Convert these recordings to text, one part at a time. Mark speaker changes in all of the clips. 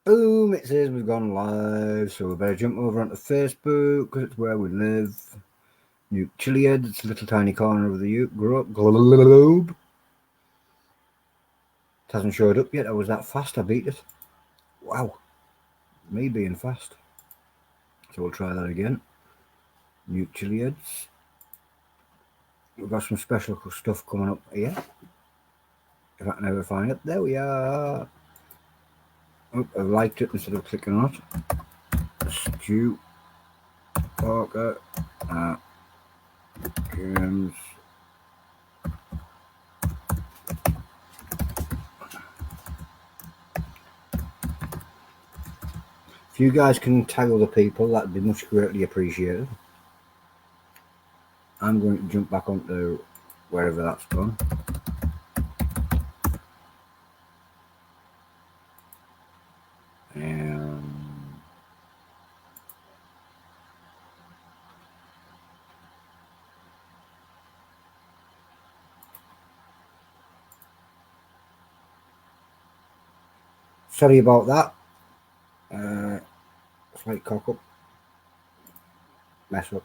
Speaker 1: Boom, it says we've gone live, so we better jump over onto Facebook because it's where we live. New Chilli-heads, it's a little tiny corner of the globe. It hasn't showed up yet. I was that fast, I beat it. Wow, me being fast. So we'll try that again. New Chilli-heads. We've got some special stuff coming up here. If I can ever find it, there we are. Oh, I liked it instead of clicking on it. Stew, Parker, James. If you guys can tag other people, that'd be much greatly appreciated. I'm going to jump back onto wherever that's gone. Sorry about that. Slight cock up. Mess up.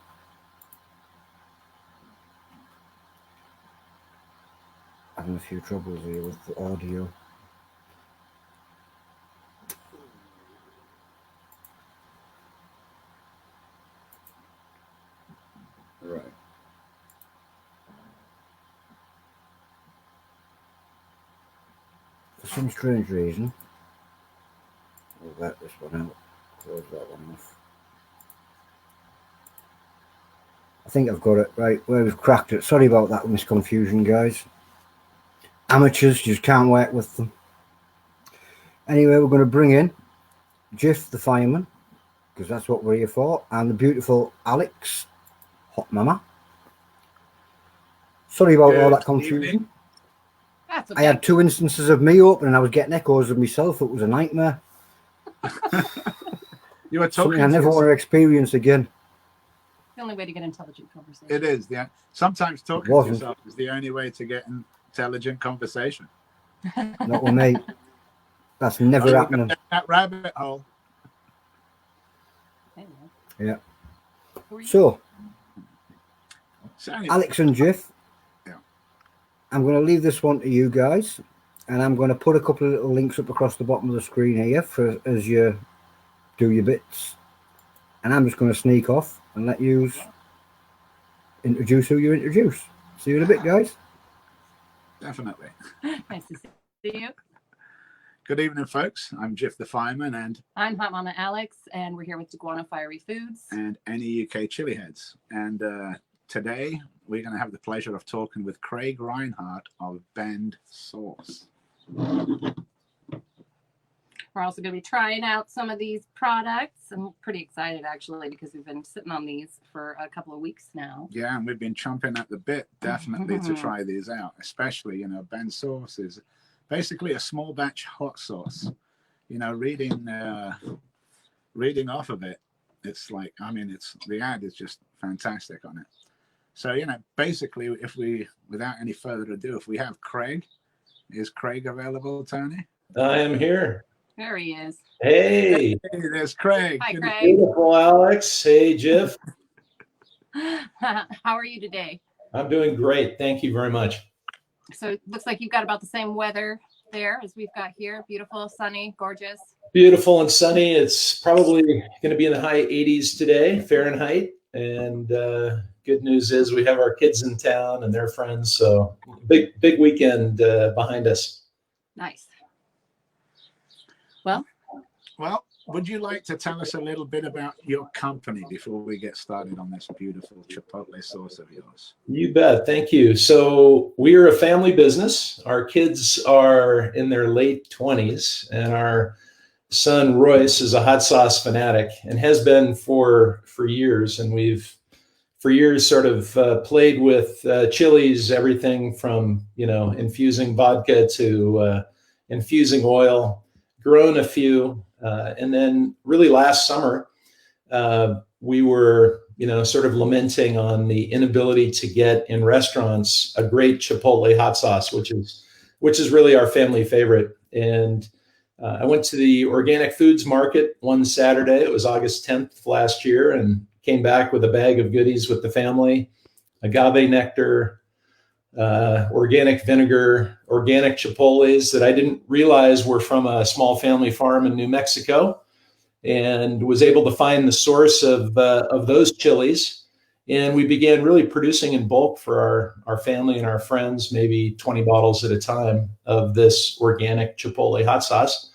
Speaker 1: Having a few troubles here with the audio. Right. For some strange reason, we'll let this one out, close that one off. I think I've got it right where we've cracked it. Sorry about that misconfusion, guys. Amateurs just can't work with them. Anyway, we're going to bring in Jiff the fireman, because that's what we're here for, and the beautiful Alex, hot mama. Sorry about all that confusion.
Speaker 2: That's okay.
Speaker 1: I had 2 instances of me open and I was getting echoes of myself. It was a nightmare.
Speaker 3: You were talking.
Speaker 1: Something I never want to experience again.
Speaker 2: The only way to get intelligent conversation.
Speaker 3: It is. Yeah. Sometimes talking to yourself is the only way to get intelligent conversation.
Speaker 1: Not with me. That's never happening.
Speaker 3: That rabbit hole.
Speaker 1: Yeah. So,
Speaker 3: anyway.
Speaker 1: Alex and Jiff,
Speaker 3: yeah.
Speaker 1: I'm going to leave this one to you guys, and I'm going to put a couple of little links up across the bottom of the screen here for as you do your bits. And I'm just going to sneak off and let you introduce who you introduce. See you in a bit, guys.
Speaker 3: Definitely.
Speaker 2: Nice to see you.
Speaker 3: Good evening, folks. I'm Jiff the fireman, and
Speaker 2: I'm Hot Mama Alex, and we're here with Iguana Fiery Foods
Speaker 3: and any UK Chilli-heads. And today we're going to have the pleasure of talking with Craig Reinhart of Bend Sauce.
Speaker 2: We're also going to be trying out some of these products. I'm pretty excited, actually, because we've been sitting on these for a couple of weeks now.
Speaker 3: Yeah, and we've been chomping at the bit, definitely, to try these out. Especially, you know, Bend Sauce is basically a small batch hot sauce. You know, reading off of it, it's like, I mean, the ad is just fantastic on it. So, you know, basically, without any further ado, if we have Craig, is Craig available, Tony?
Speaker 4: I am here.
Speaker 2: There he is.
Speaker 4: Hey.
Speaker 3: Hey, there's Craig.
Speaker 2: Hi, Craig.
Speaker 4: Beautiful, Alex. Hey, Jiff.
Speaker 2: How are you today?
Speaker 4: I'm doing great. Thank you very much.
Speaker 2: So it looks like you've got about the same weather there as we've got here. Beautiful, sunny, gorgeous.
Speaker 4: Beautiful and sunny. It's probably going to be in the high 80s today, Fahrenheit. And good news is we have our kids in town and their friends. So big weekend behind us.
Speaker 2: Nice.
Speaker 3: Well, would you like to tell us a little bit about your company before we get started on this beautiful chipotle sauce of yours?
Speaker 4: You bet. Thank you. So we are a family business. Our kids are in their late 20s, and our son Royce is a hot sauce fanatic and has been for years. And we've for years sort of played with chilies, everything from, you know, infusing vodka to infusing oil, grown a few. And then really last summer, we were, you know, sort of lamenting on the inability to get in restaurants a great Chipotle hot sauce, which is really our family favorite. And I went to the organic foods market one Saturday. It was August 10th last year, and came back with a bag of goodies with the family: agave nectar, organic vinegar, organic chipolles that I didn't realize were from a small family farm in New Mexico, and was able to find the source of those chilies. And we began really producing in bulk for our family and our friends, maybe 20 bottles at a time of this organic chipotle hot sauce.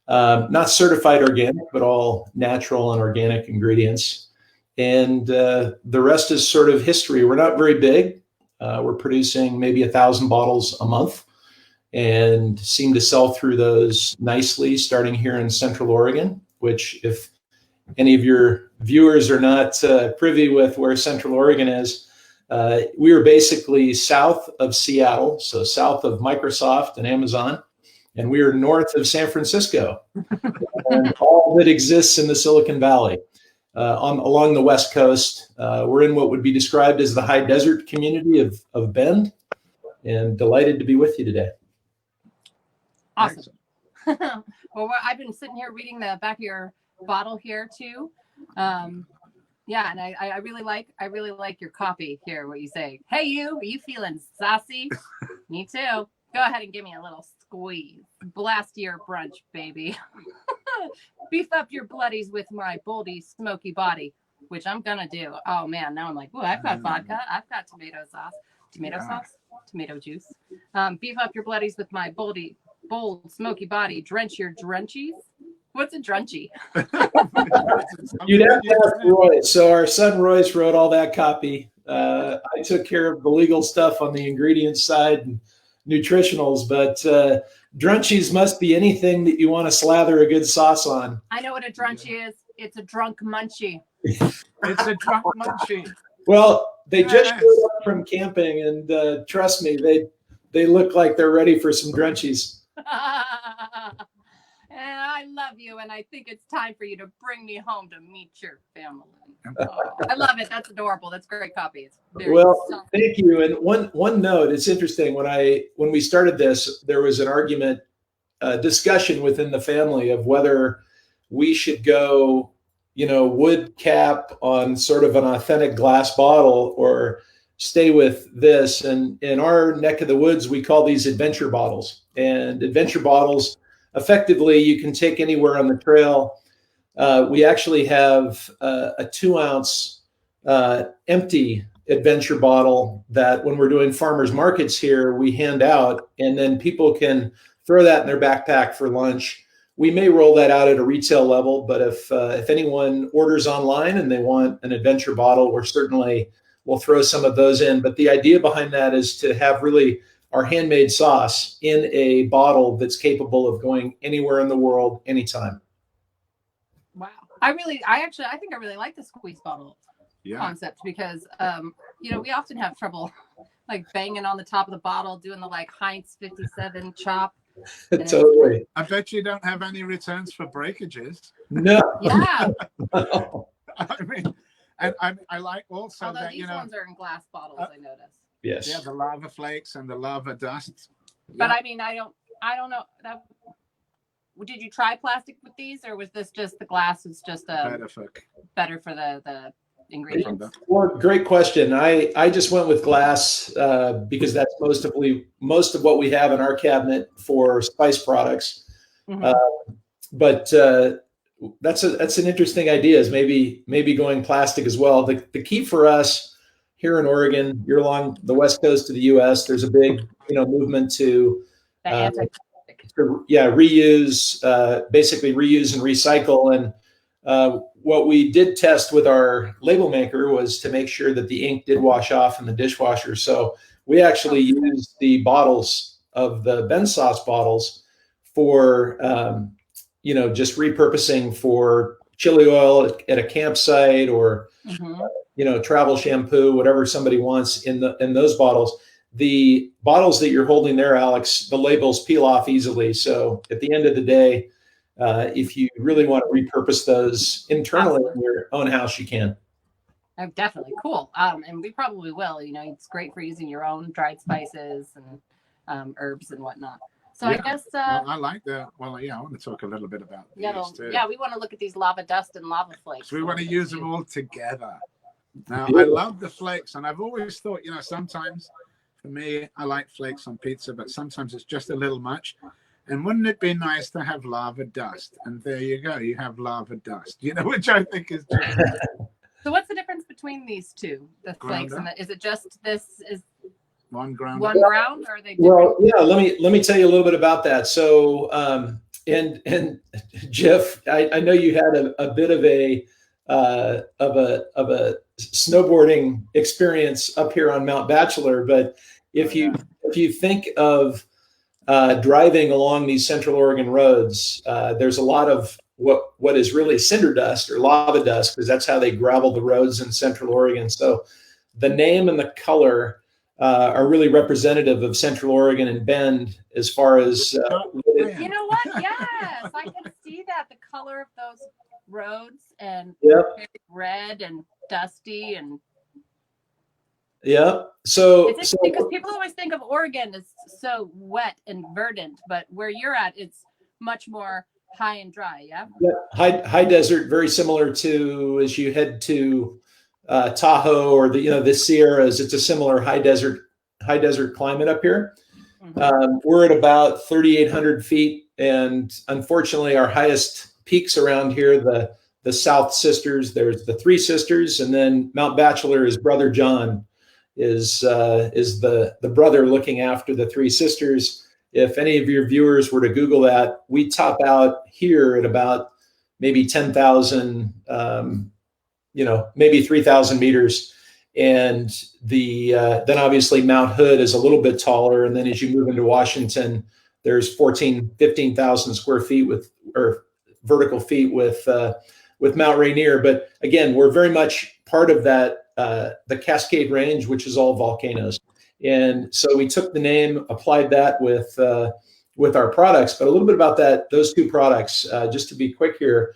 Speaker 4: Not certified organic, but all natural and organic ingredients. And the rest is sort of history. We're not very big. We're producing maybe 1,000 bottles a month, and seem to sell through those nicely, starting here in Central Oregon, which, if any of your viewers are not privy with where Central Oregon is, we are basically south of Seattle, so south of Microsoft and Amazon, and we are north of San Francisco, and all that exists in the Silicon Valley. Along the West Coast, we're in what would be described as the high desert community of Bend, and delighted to be with you today.
Speaker 2: Awesome. Well, I've been sitting here reading the back of your bottle here too. Yeah, and I really like your copy here. What you say? Hey, are you feeling saucy? Me too. Go ahead and give me a little squeeze. Blast your brunch, baby. Beef up your bloodies with my boldy, smoky body, which I'm gonna do. Oh man, now I'm like, oh, I've got vodka, I've got tomato juice. Beef up your bloodies with my bold, smoky body. Drench your drenchies. What's a drunchy?
Speaker 4: You'd have to ask Royce. So our son Royce wrote all that copy. I took care of the legal stuff on the ingredients side and nutritionals, but drunchies must be anything that you want to slather a good sauce on.
Speaker 2: I know what a drunchy is. It's a drunk munchie.
Speaker 3: It's a drunk munchie.
Speaker 4: Well, they just showed up from camping, and trust me, they look like they're ready for some drunchies.
Speaker 2: And I love you, and I think it's time for you to bring me home to meet your family. Oh, I love it. That's adorable. That's great copy. It's very soft.
Speaker 4: Thank you. And one note, it's interesting, when we started this, there was an argument, discussion within the family of whether we should go, wood cap on sort of an authentic glass bottle, or stay with this. And in our neck of the woods, we call these adventure bottles. And adventure bottles, effectively, you can take anywhere on the trail. We actually have a 2-ounce empty adventure bottle that, when we're doing farmers markets here, we hand out, and then people can throw that in their backpack for lunch. We may roll that out at a retail level, but if anyone orders online and they want an adventure bottle, we'll throw some of those in. But the idea behind that is to have really our handmade sauce in a bottle that's capable of going anywhere in the world, anytime.
Speaker 2: Wow. I think I really like the squeeze bottle concept, because, we often have trouble like banging on the top of the bottle, doing the like Heinz 57 chop.
Speaker 4: Totally.
Speaker 3: I bet you don't have any returns for breakages.
Speaker 4: No.
Speaker 2: Yeah.
Speaker 3: I mean, and I like also
Speaker 2: Although
Speaker 3: that,
Speaker 2: these ones are in glass bottles, I noticed.
Speaker 4: Yes.
Speaker 3: Yeah, the lava flakes and the lava dust.
Speaker 2: But I mean, I don't know. Did you try plastic with these, or was this just the glass is just better for the ingredients?
Speaker 4: Well, great question. I just went with glass because that's most of what we have in our cabinet for spice products. Mm-hmm. But that's an interesting idea, is maybe going plastic as well. The key for us here in Oregon, you're along the west coast of the U.S. There's a big movement to reuse, basically reuse and recycle. And what we did test with our label maker was to make sure that the ink did wash off in the dishwasher. So we actually used the bottles of the Ben sauce bottles for just repurposing for chili oil at a campsite, or travel shampoo, whatever somebody wants in those bottles. The bottles that you're holding there, Alex, the labels peel off easily. So at the end of the day, if you really want to repurpose those internally in your own house, you can.
Speaker 2: Oh, definitely. Cool. And we probably will. It's great for using your own dried spices and herbs and whatnot. So I
Speaker 3: Yeah.
Speaker 2: guess
Speaker 3: Well, I like the. Well, yeah, I want to talk a little bit about these too.
Speaker 2: yeah, we want to look at these lava dust and lava flakes.
Speaker 3: So we want to use them all together. Now,
Speaker 4: Yeah.
Speaker 3: I love the flakes, and I've always thought, you know, sometimes for me, I like flakes on pizza, but sometimes it's just a little much. And wouldn't it be nice to have lava dust? And there you go, you have lava dust, you know, which I think is just.
Speaker 2: So what's the difference between these two, the
Speaker 3: Ground
Speaker 2: flakes, and
Speaker 3: up.
Speaker 2: is it just this is
Speaker 3: One ground.
Speaker 2: one ground, or are they different?
Speaker 4: Well, yeah. Let me tell you a little bit about that. So, and Jeff, I know you had a bit of a snowboarding experience up here on Mount Bachelor, but if you think of driving along these Central Oregon roads, there's a lot of what is really cinder dust or lava dust, because that's how they gravel the roads in Central Oregon. So the name and the color are really representative of Central Oregon and Bend as far as
Speaker 2: You know what? Yes, I can see that, the color of those roads, and
Speaker 4: Yep.
Speaker 2: very red and dusty, and
Speaker 4: Yeah. So,
Speaker 2: it's interesting because people always think of Oregon as so wet and verdant, but where you're at, it's much more high and dry. Yeah.
Speaker 4: high desert, very similar to as you head to Tahoe or the Sierras. It's a similar high desert climate up here.
Speaker 2: Mhm.
Speaker 4: We're at about 3,800 feet, and unfortunately, our highest peaks around here, the South Sisters. There's the Three Sisters, and then Mount Bachelor is Brother John, is the brother looking after the Three Sisters. If any of your viewers were to Google that, we top out here at about maybe 10,000, maybe 3,000 meters. And then obviously Mount Hood is a little bit taller. And then as you move into Washington, there's 15,000 square feet or vertical feet with Mount Rainier. But again, we're very much part of that, the Cascade Range, which is all volcanoes. And so we took the name, applied that with our products. But a little bit about those two products, just to be quick here.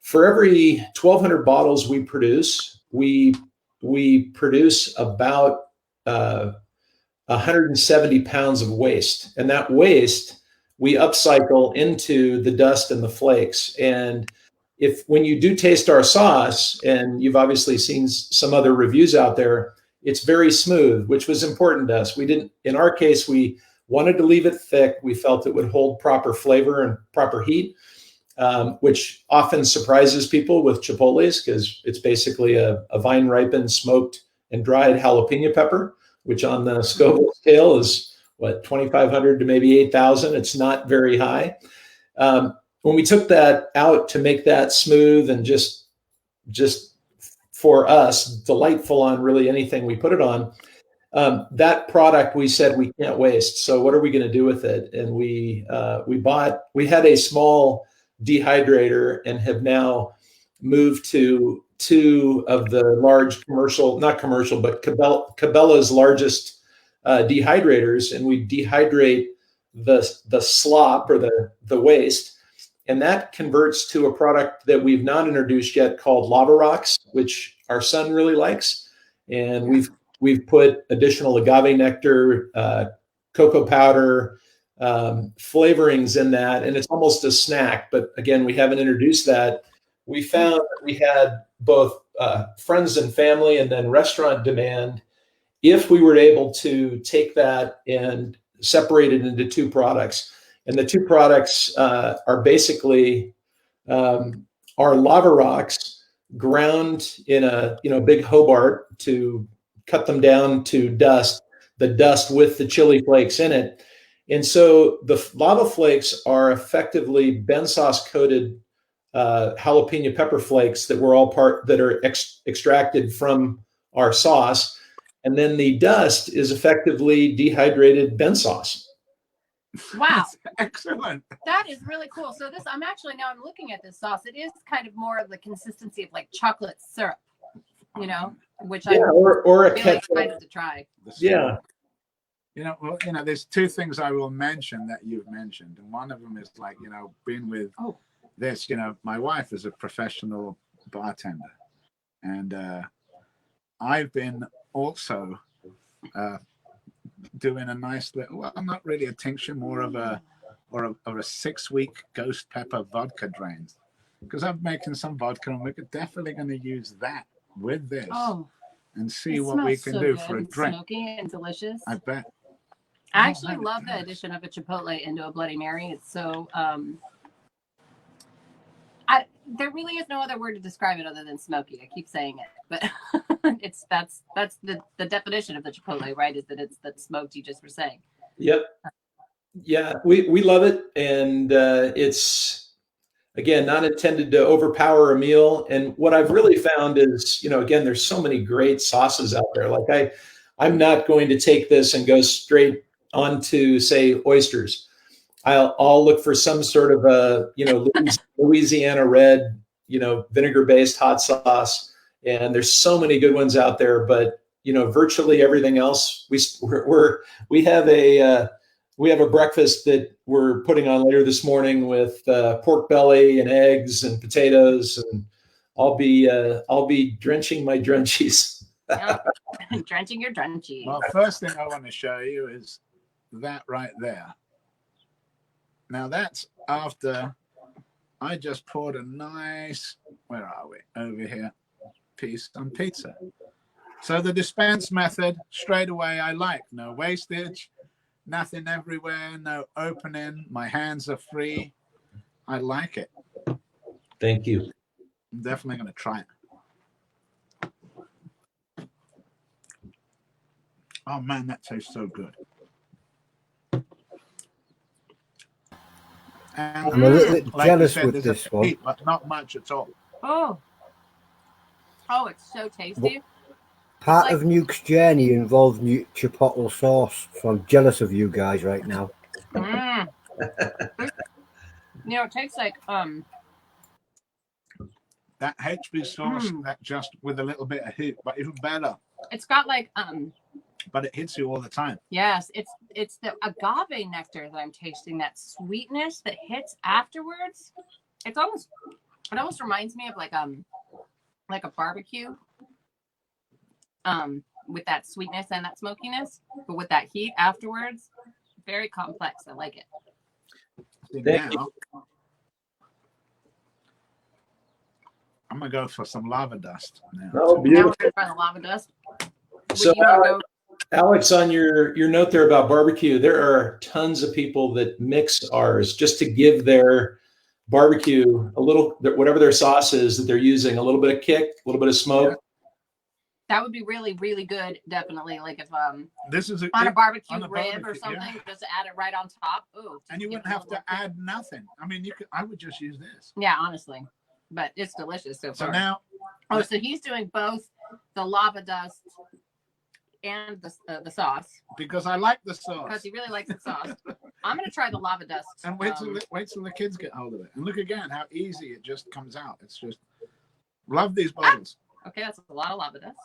Speaker 4: For every 1,200 bottles we produce, we produce about 170 pounds of waste, and that waste we upcycle into the dust and the flakes. And when you do taste our sauce, and you've obviously seen some other reviews out there, it's very smooth, which was important to us. In our case, we wanted to leave it thick. We felt it would hold proper flavor and proper heat, which often surprises people with chipotles, because it's basically a vine ripened, smoked, and dried jalapeno pepper, which on the Scoville scale is 2,500 to maybe 8,000. It's not very high. When we took that out to make that smooth and just for us delightful on really anything we put it on, that product we said we can't waste. So what are we going to do with it? And we had a small dehydrator and have now moved to two of the large not commercial, but Cabela's largest dehydrators, and we dehydrate the slop or the waste, and that converts to a product that we've not introduced yet called Lava Rocks, which our son really likes. And we've put additional agave nectar, cocoa powder, flavorings in that, and it's almost a snack. But again, we haven't introduced that. We found that we had both friends and family and then restaurant demand if we were able to take that and separate it into two products. And the two products are basically our Lava Rocks ground in a big Hobart to cut them down to dust, the dust with the chili flakes in it. And so the lava flakes are effectively Ben sauce coated jalapeno pepper flakes that are extracted from our sauce. And then the dust is effectively dehydrated Ben sauce.
Speaker 2: Wow.
Speaker 3: Excellent.
Speaker 2: That is really cool. So I'm looking at this sauce. It is kind of more of the consistency of like chocolate syrup, which I'm
Speaker 4: or a
Speaker 2: really
Speaker 4: ketchup.
Speaker 2: excited to try.
Speaker 4: Yeah.
Speaker 3: There's two things I will mention that you've mentioned. And one of them is being with this, my wife is a professional bartender. And I've been also doing a nice little, well, not really a tincture, more of a or a 6-week ghost pepper vodka drain, because I'm making some vodka and we're definitely going to use that with this and see what we can do for a drink.
Speaker 2: Smoky and delicious.
Speaker 3: I bet.
Speaker 2: I actually love the addition of a Chipotle into a Bloody Mary. It's so there really is no other word to describe it other than smoky. I keep saying it, but that's the definition of the Chipotle, right? Is that it's that smoked you just were saying.
Speaker 4: Yep. Yeah, we love it, and it's, again, not intended to overpower a meal. And what I've really found is, again, there's so many great sauces out there. Like I'm not going to take this and go straight onto, say, oysters. I'll look for some sort of a, Louisiana red, vinegar-based hot sauce. And there's so many good ones out there, but, virtually everything else, we have a breakfast that we're putting on later this morning with pork belly and eggs and potatoes, and I'll be drenching my drenchies.
Speaker 2: Drenching your drenchies.
Speaker 3: Well, first thing I want to show you is that right there. Now that's after I just poured a nice, where are we? Over here, piece on pizza. So the dispense method, straight away, I like. No wastage, nothing everywhere, no opening. My hands are free. I like it.
Speaker 4: Thank you.
Speaker 3: I'm definitely going to try it. Oh man, that tastes so good. And
Speaker 1: I'm a little bit
Speaker 3: like
Speaker 1: jealous
Speaker 3: said,
Speaker 1: with this one.
Speaker 3: Heat, but not much at all.
Speaker 2: Oh, it's so tasty.
Speaker 1: Part of Nuke's journey involved chipotle sauce, so I'm jealous of you guys right now.
Speaker 2: It tastes like
Speaker 3: that HB sauce, that just with a little bit of heat, but even better.
Speaker 2: It's got like
Speaker 3: but it hits you all the time.
Speaker 2: Yes, it's the agave nectar that I'm tasting. That sweetness that hits afterwards. It almost reminds me of like a barbecue. With that sweetness and that smokiness, but with that heat afterwards. Very complex. I like it.
Speaker 3: Now, I'm gonna go for some lava dust now.
Speaker 4: Oh,
Speaker 2: Now
Speaker 4: beautiful.
Speaker 2: we're gonna try the lava dust.
Speaker 4: So Alex, on your note there about barbecue, there are tons of people that mix ours just to give their barbecue a little, whatever their sauce is that they're using, a little bit of kick, a little bit of smoke.
Speaker 3: Yeah.
Speaker 2: That would be really, really good. Definitely, like if
Speaker 3: this is
Speaker 2: on a barbecue
Speaker 3: on a
Speaker 2: rib
Speaker 3: barbecue,
Speaker 2: or something,
Speaker 3: yeah.
Speaker 2: just add it right on top. Ooh,
Speaker 3: And you wouldn't have to add nothing. I mean, I would just use this.
Speaker 2: Yeah, honestly, but it's delicious so far.
Speaker 3: So now,
Speaker 2: so he's doing both the lava dust and the sauce
Speaker 3: because I like the sauce.
Speaker 2: because he really likes the sauce. I'm gonna try the lava dust.
Speaker 3: And wait till the kids get hold of it. And look again how easy it just comes out. It's just love these bottles.
Speaker 2: Okay, that's a lot of lava dust.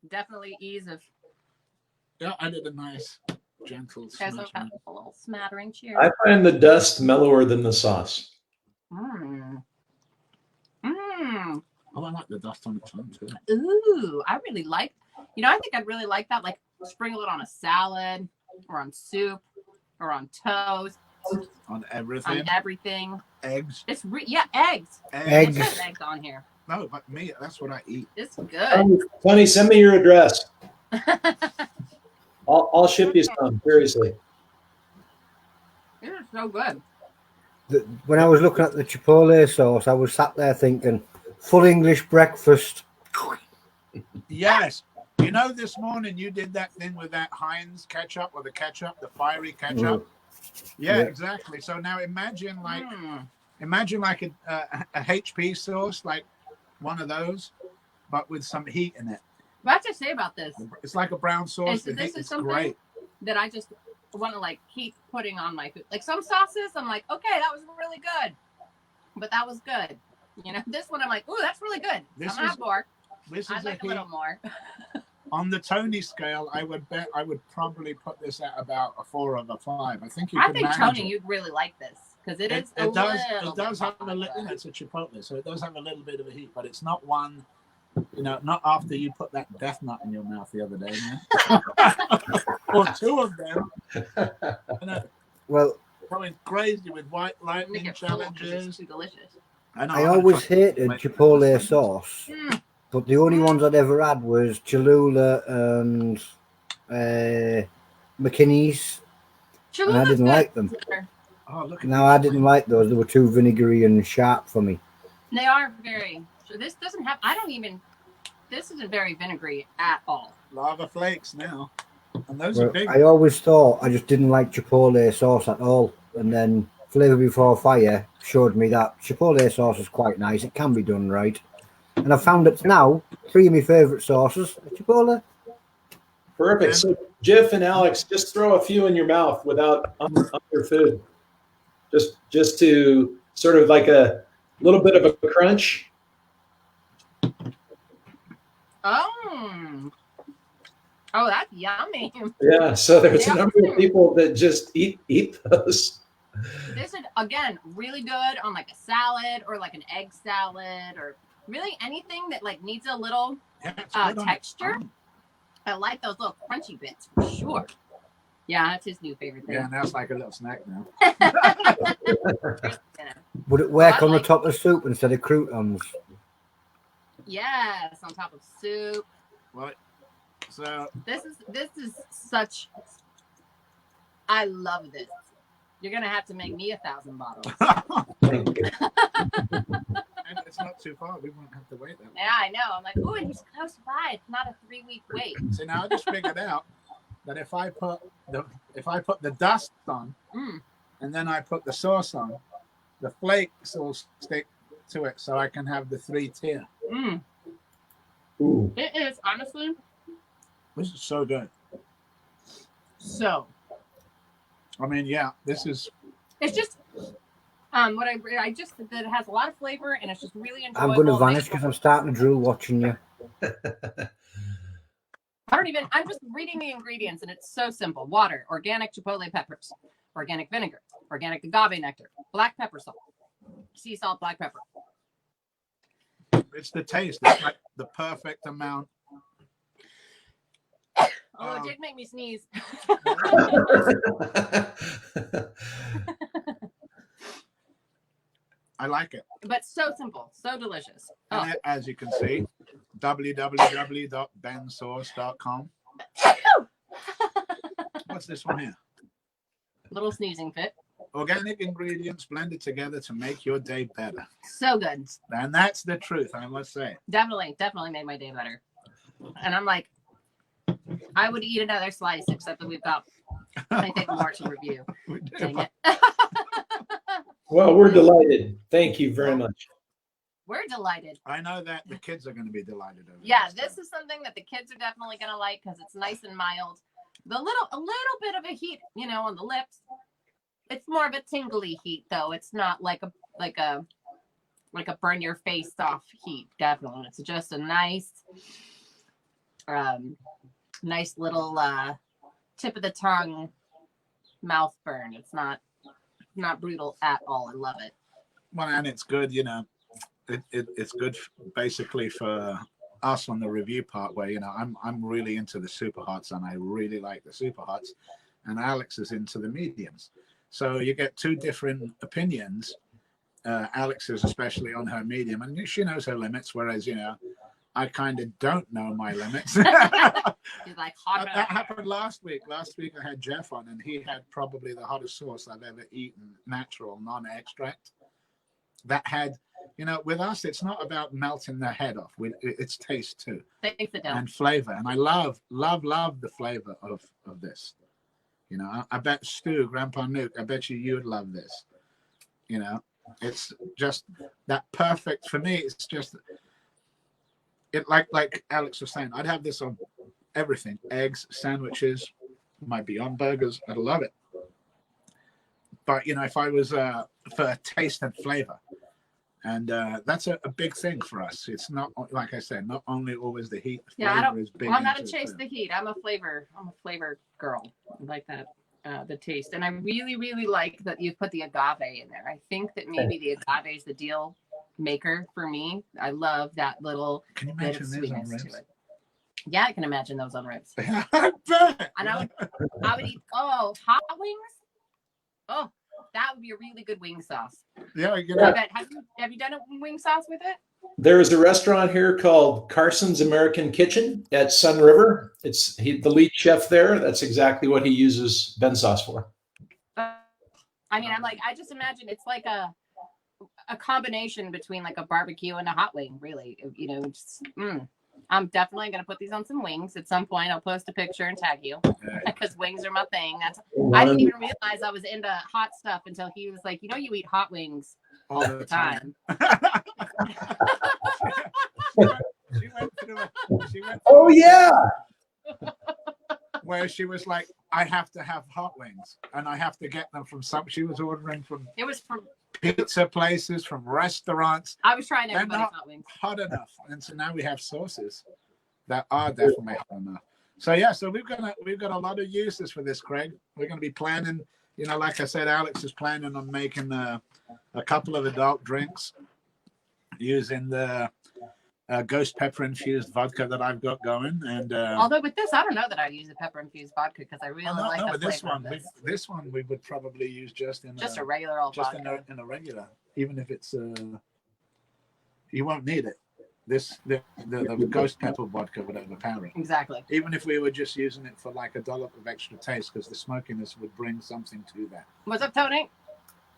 Speaker 2: Definitely ease of.
Speaker 3: Yeah, I did a nice, gentle
Speaker 2: Guys,
Speaker 3: smudge.
Speaker 2: a little smattering. Cheers.
Speaker 4: I find the dust mellower than the sauce.
Speaker 3: Oh, I like the dust on its own too.
Speaker 2: Ooh, I really like. I think I'd really like that. Like sprinkle it on a salad, or on soup, or on toast.
Speaker 3: On everything.
Speaker 2: On everything.
Speaker 3: Eggs.
Speaker 2: It's eggs.
Speaker 1: Eggs.
Speaker 2: There's eggs on here.
Speaker 3: No, but me, that's what I eat.
Speaker 2: It's good.
Speaker 4: Tony, send me your address. I'll ship you some, seriously.
Speaker 2: It's so good.
Speaker 1: When I was looking at the chipotle sauce, I was sat there thinking, full English breakfast.
Speaker 3: Yes. This morning you did that thing with that Heinz ketchup or the fiery ketchup. Yeah, exactly. So now imagine like a HP sauce, like one of those, but with some heat in it.
Speaker 2: What I have to say about this?
Speaker 3: It's like a brown sauce.
Speaker 2: This is something
Speaker 3: great.
Speaker 2: that I just want to like keep putting on my food. Like some sauces, I'm like, okay, that was really good, but that was good. This one I'm like, ooh, that's really good. I'm gonna have more. I'd like a little more.
Speaker 3: On the Tony scale, I would probably put this at about a 4 or a 5. I think
Speaker 2: Tony, you'd really like this because it does have a little.
Speaker 3: It's a chipotle, so it does have a little bit of a heat, but it's not one You know, not after you put that death nut in your mouth the other day, man. Or two of them. You know,
Speaker 1: Well,
Speaker 3: going crazy with white
Speaker 2: Make
Speaker 3: lightning
Speaker 2: it full 'cause it's
Speaker 3: challenges.
Speaker 2: too delicious.
Speaker 3: I know.
Speaker 1: I
Speaker 3: I'm gonna
Speaker 1: always
Speaker 3: try-
Speaker 1: hated
Speaker 3: make-
Speaker 1: Chipotle sauce,
Speaker 2: Mm.
Speaker 1: but the only ones I'd ever had was Cholula and McKinney's, and I
Speaker 2: Challula's
Speaker 1: didn't
Speaker 2: good.
Speaker 1: like them.
Speaker 3: Oh, look at
Speaker 1: No,
Speaker 3: this.
Speaker 1: I didn't like those. They were too vinegary and sharp for me.
Speaker 2: They are very. So this doesn't have. I don't even. This isn't very vinegary at all.
Speaker 3: Lava flakes now. And those are
Speaker 1: Well,
Speaker 3: big.
Speaker 1: I always thought I just didn't like Chipotle sauce at all, and then Flavor Before Fire showed me that Chipotle sauce is quite nice. It can be done right, and I found that now 3 of my favourite sauces are Chipotle.
Speaker 4: Perfect. So, Jeff and Alex, just throw a few in your mouth without on your food, just to sort of like a little bit of a crunch.
Speaker 2: Oh. Oh, that's yummy.
Speaker 4: Yeah. So there's a
Speaker 2: Yeah.
Speaker 4: number of people that just eat those.
Speaker 2: This is again really good on like a salad or like an egg salad or really anything that like needs a little
Speaker 3: Yeah, it's good on
Speaker 2: texture.
Speaker 3: its own.
Speaker 2: I like those little crunchy bits for sure. Yeah, that's his new favorite thing.
Speaker 3: Yeah, now it's like a little snack now.
Speaker 1: Would it work
Speaker 2: I
Speaker 1: on the
Speaker 2: like-
Speaker 1: top of soup instead of croutons?
Speaker 2: Yes, on top of soup.
Speaker 3: Well, so
Speaker 2: This is such. I love this. You're gonna have to make me 1,000 bottles.
Speaker 3: and it's not too far. We won't have to wait that long.
Speaker 2: Yeah, I know. I'm like, ooh, and he's close by. It's not a 3-week wait.
Speaker 3: See, now I just figured out that if I put the dust on
Speaker 2: Mm.
Speaker 3: and then I put the sauce on, the flakes will stick to it, so I can have the 3-tier.
Speaker 2: Mm.
Speaker 4: Ooh.
Speaker 2: It is honestly
Speaker 3: This is so good.
Speaker 2: so.
Speaker 3: I mean, yeah, this is.
Speaker 2: It's just what I just that it has a lot of flavor and it's just really enjoyable.
Speaker 1: I'm going to vanish because I'm starting to drool watching you.
Speaker 2: I'm just reading the ingredients and it's so simple. Water, organic chipotle peppers, organic vinegar, organic agave nectar, black pepper salt, sea salt, black pepper.
Speaker 3: It's the taste. It's like the perfect amount.
Speaker 2: Oh, it did make me sneeze.
Speaker 3: I like it.
Speaker 2: But so simple, so delicious. Oh,
Speaker 3: And as you can see, www.bensauce.com. What's this one here?
Speaker 2: little sneezing fit.
Speaker 3: Organic ingredients blended together to make your day better.
Speaker 2: So good.
Speaker 3: And that's the truth, I must say.
Speaker 2: Definitely made my day better. And I'm like, I would eat another slice, except that we've got, I think, more to review.
Speaker 3: We do.
Speaker 2: Dang it.
Speaker 4: Well, we're delighted. Thank you very much.
Speaker 2: We're delighted.
Speaker 3: I know that the kids are going to be delighted over
Speaker 2: Yeah,
Speaker 3: this.
Speaker 2: this is something that the kids are definitely gonna like because it's nice and mild. A little bit of a heat, on the lips. It's more of a tingly heat, though. It's not like a burn your face off heat. Definitely, it's just a nice little tip of the tongue mouth burn. It's not brutal at all. I love it.
Speaker 3: Well, and it's good, it's good basically for us on the review part where, I'm really into the super hots and I really like the super hots, and Alex is into the mediums. So you get two different opinions. Alex is especially on her medium and she knows her limits, whereas, I kind of don't know my limits.
Speaker 2: He's like hot.
Speaker 3: That happened last week. Last week I had Jeff on and he had probably the hottest sauce I've ever eaten, natural, non-extract. That had, with us, it's not about melting the head off. It's taste too.
Speaker 2: Thanks, Adele.
Speaker 3: And flavor. And I love the flavor of this. I bet Stu, Grandpa Nuke, I bet you would love this. It's just that perfect for me. It's just it like Alex was saying. I'd have this on everything: eggs, sandwiches, my Beyond Burgers. I'd love it. But if I was for taste and flavor, and that's a big thing for us. It's not, like I said, not only always the heat.
Speaker 2: Yeah,
Speaker 3: Flavor is big.
Speaker 2: I'm not to
Speaker 3: into it
Speaker 2: chase
Speaker 3: too.
Speaker 2: the heat. I'm a flavor girl. I like that, the taste. And I really, really like that you put the agave in there. I think that maybe the agave is the deal maker for me. I love that little
Speaker 3: Can you
Speaker 2: bit
Speaker 3: imagine
Speaker 2: of
Speaker 3: these on
Speaker 2: sweetness to
Speaker 3: ribs?
Speaker 2: it. Yeah, I can imagine those on ribs.
Speaker 3: I bet.
Speaker 2: And I would eat, hot wings. Oh, that would be a really good wing sauce.
Speaker 3: Yeah,
Speaker 2: I bet. Have you done a wing sauce with it?
Speaker 4: There's a restaurant here called Carson's American Kitchen at Sun River. The lead chef there. That's exactly what he uses Ben sauce for.
Speaker 2: I mean, I just imagine it's like a combination between like a barbecue and a hot wing, really. I'm definitely going to put these on some wings at some point. I'll post a picture and tag you because wings are my thing. I didn't even realize I was into hot stuff until he was like, you eat hot wings
Speaker 3: all the time. She went through
Speaker 4: Oh, yeah.
Speaker 3: Where she was like, I have to have hot wings and I have to get them from she was ordering from pizza places, from restaurants.
Speaker 2: I was trying everybody's hot wings.
Speaker 3: Hot enough. And so now we have sauces that are definitely hot enough. So yeah, so we've got a lot of uses for this, Craig. We're going to be planning, like I said, Alex is planning on making a couple of adult drinks using the ghost pepper infused vodka that I've got going. And
Speaker 2: although with this, I don't know that I use a pepper infused vodka because I really like the
Speaker 3: this
Speaker 2: flavor
Speaker 3: one.
Speaker 2: of this.
Speaker 3: This one we would probably use just
Speaker 2: a regular old
Speaker 3: just
Speaker 2: vodka.
Speaker 3: in a regular, even if it's you won't need it. The ghost pepper vodka would overpower it.
Speaker 2: Exactly.
Speaker 3: Even if we were just using it for like a dollop of extra taste, because the smokiness would bring something to that.
Speaker 2: What's up, Tony?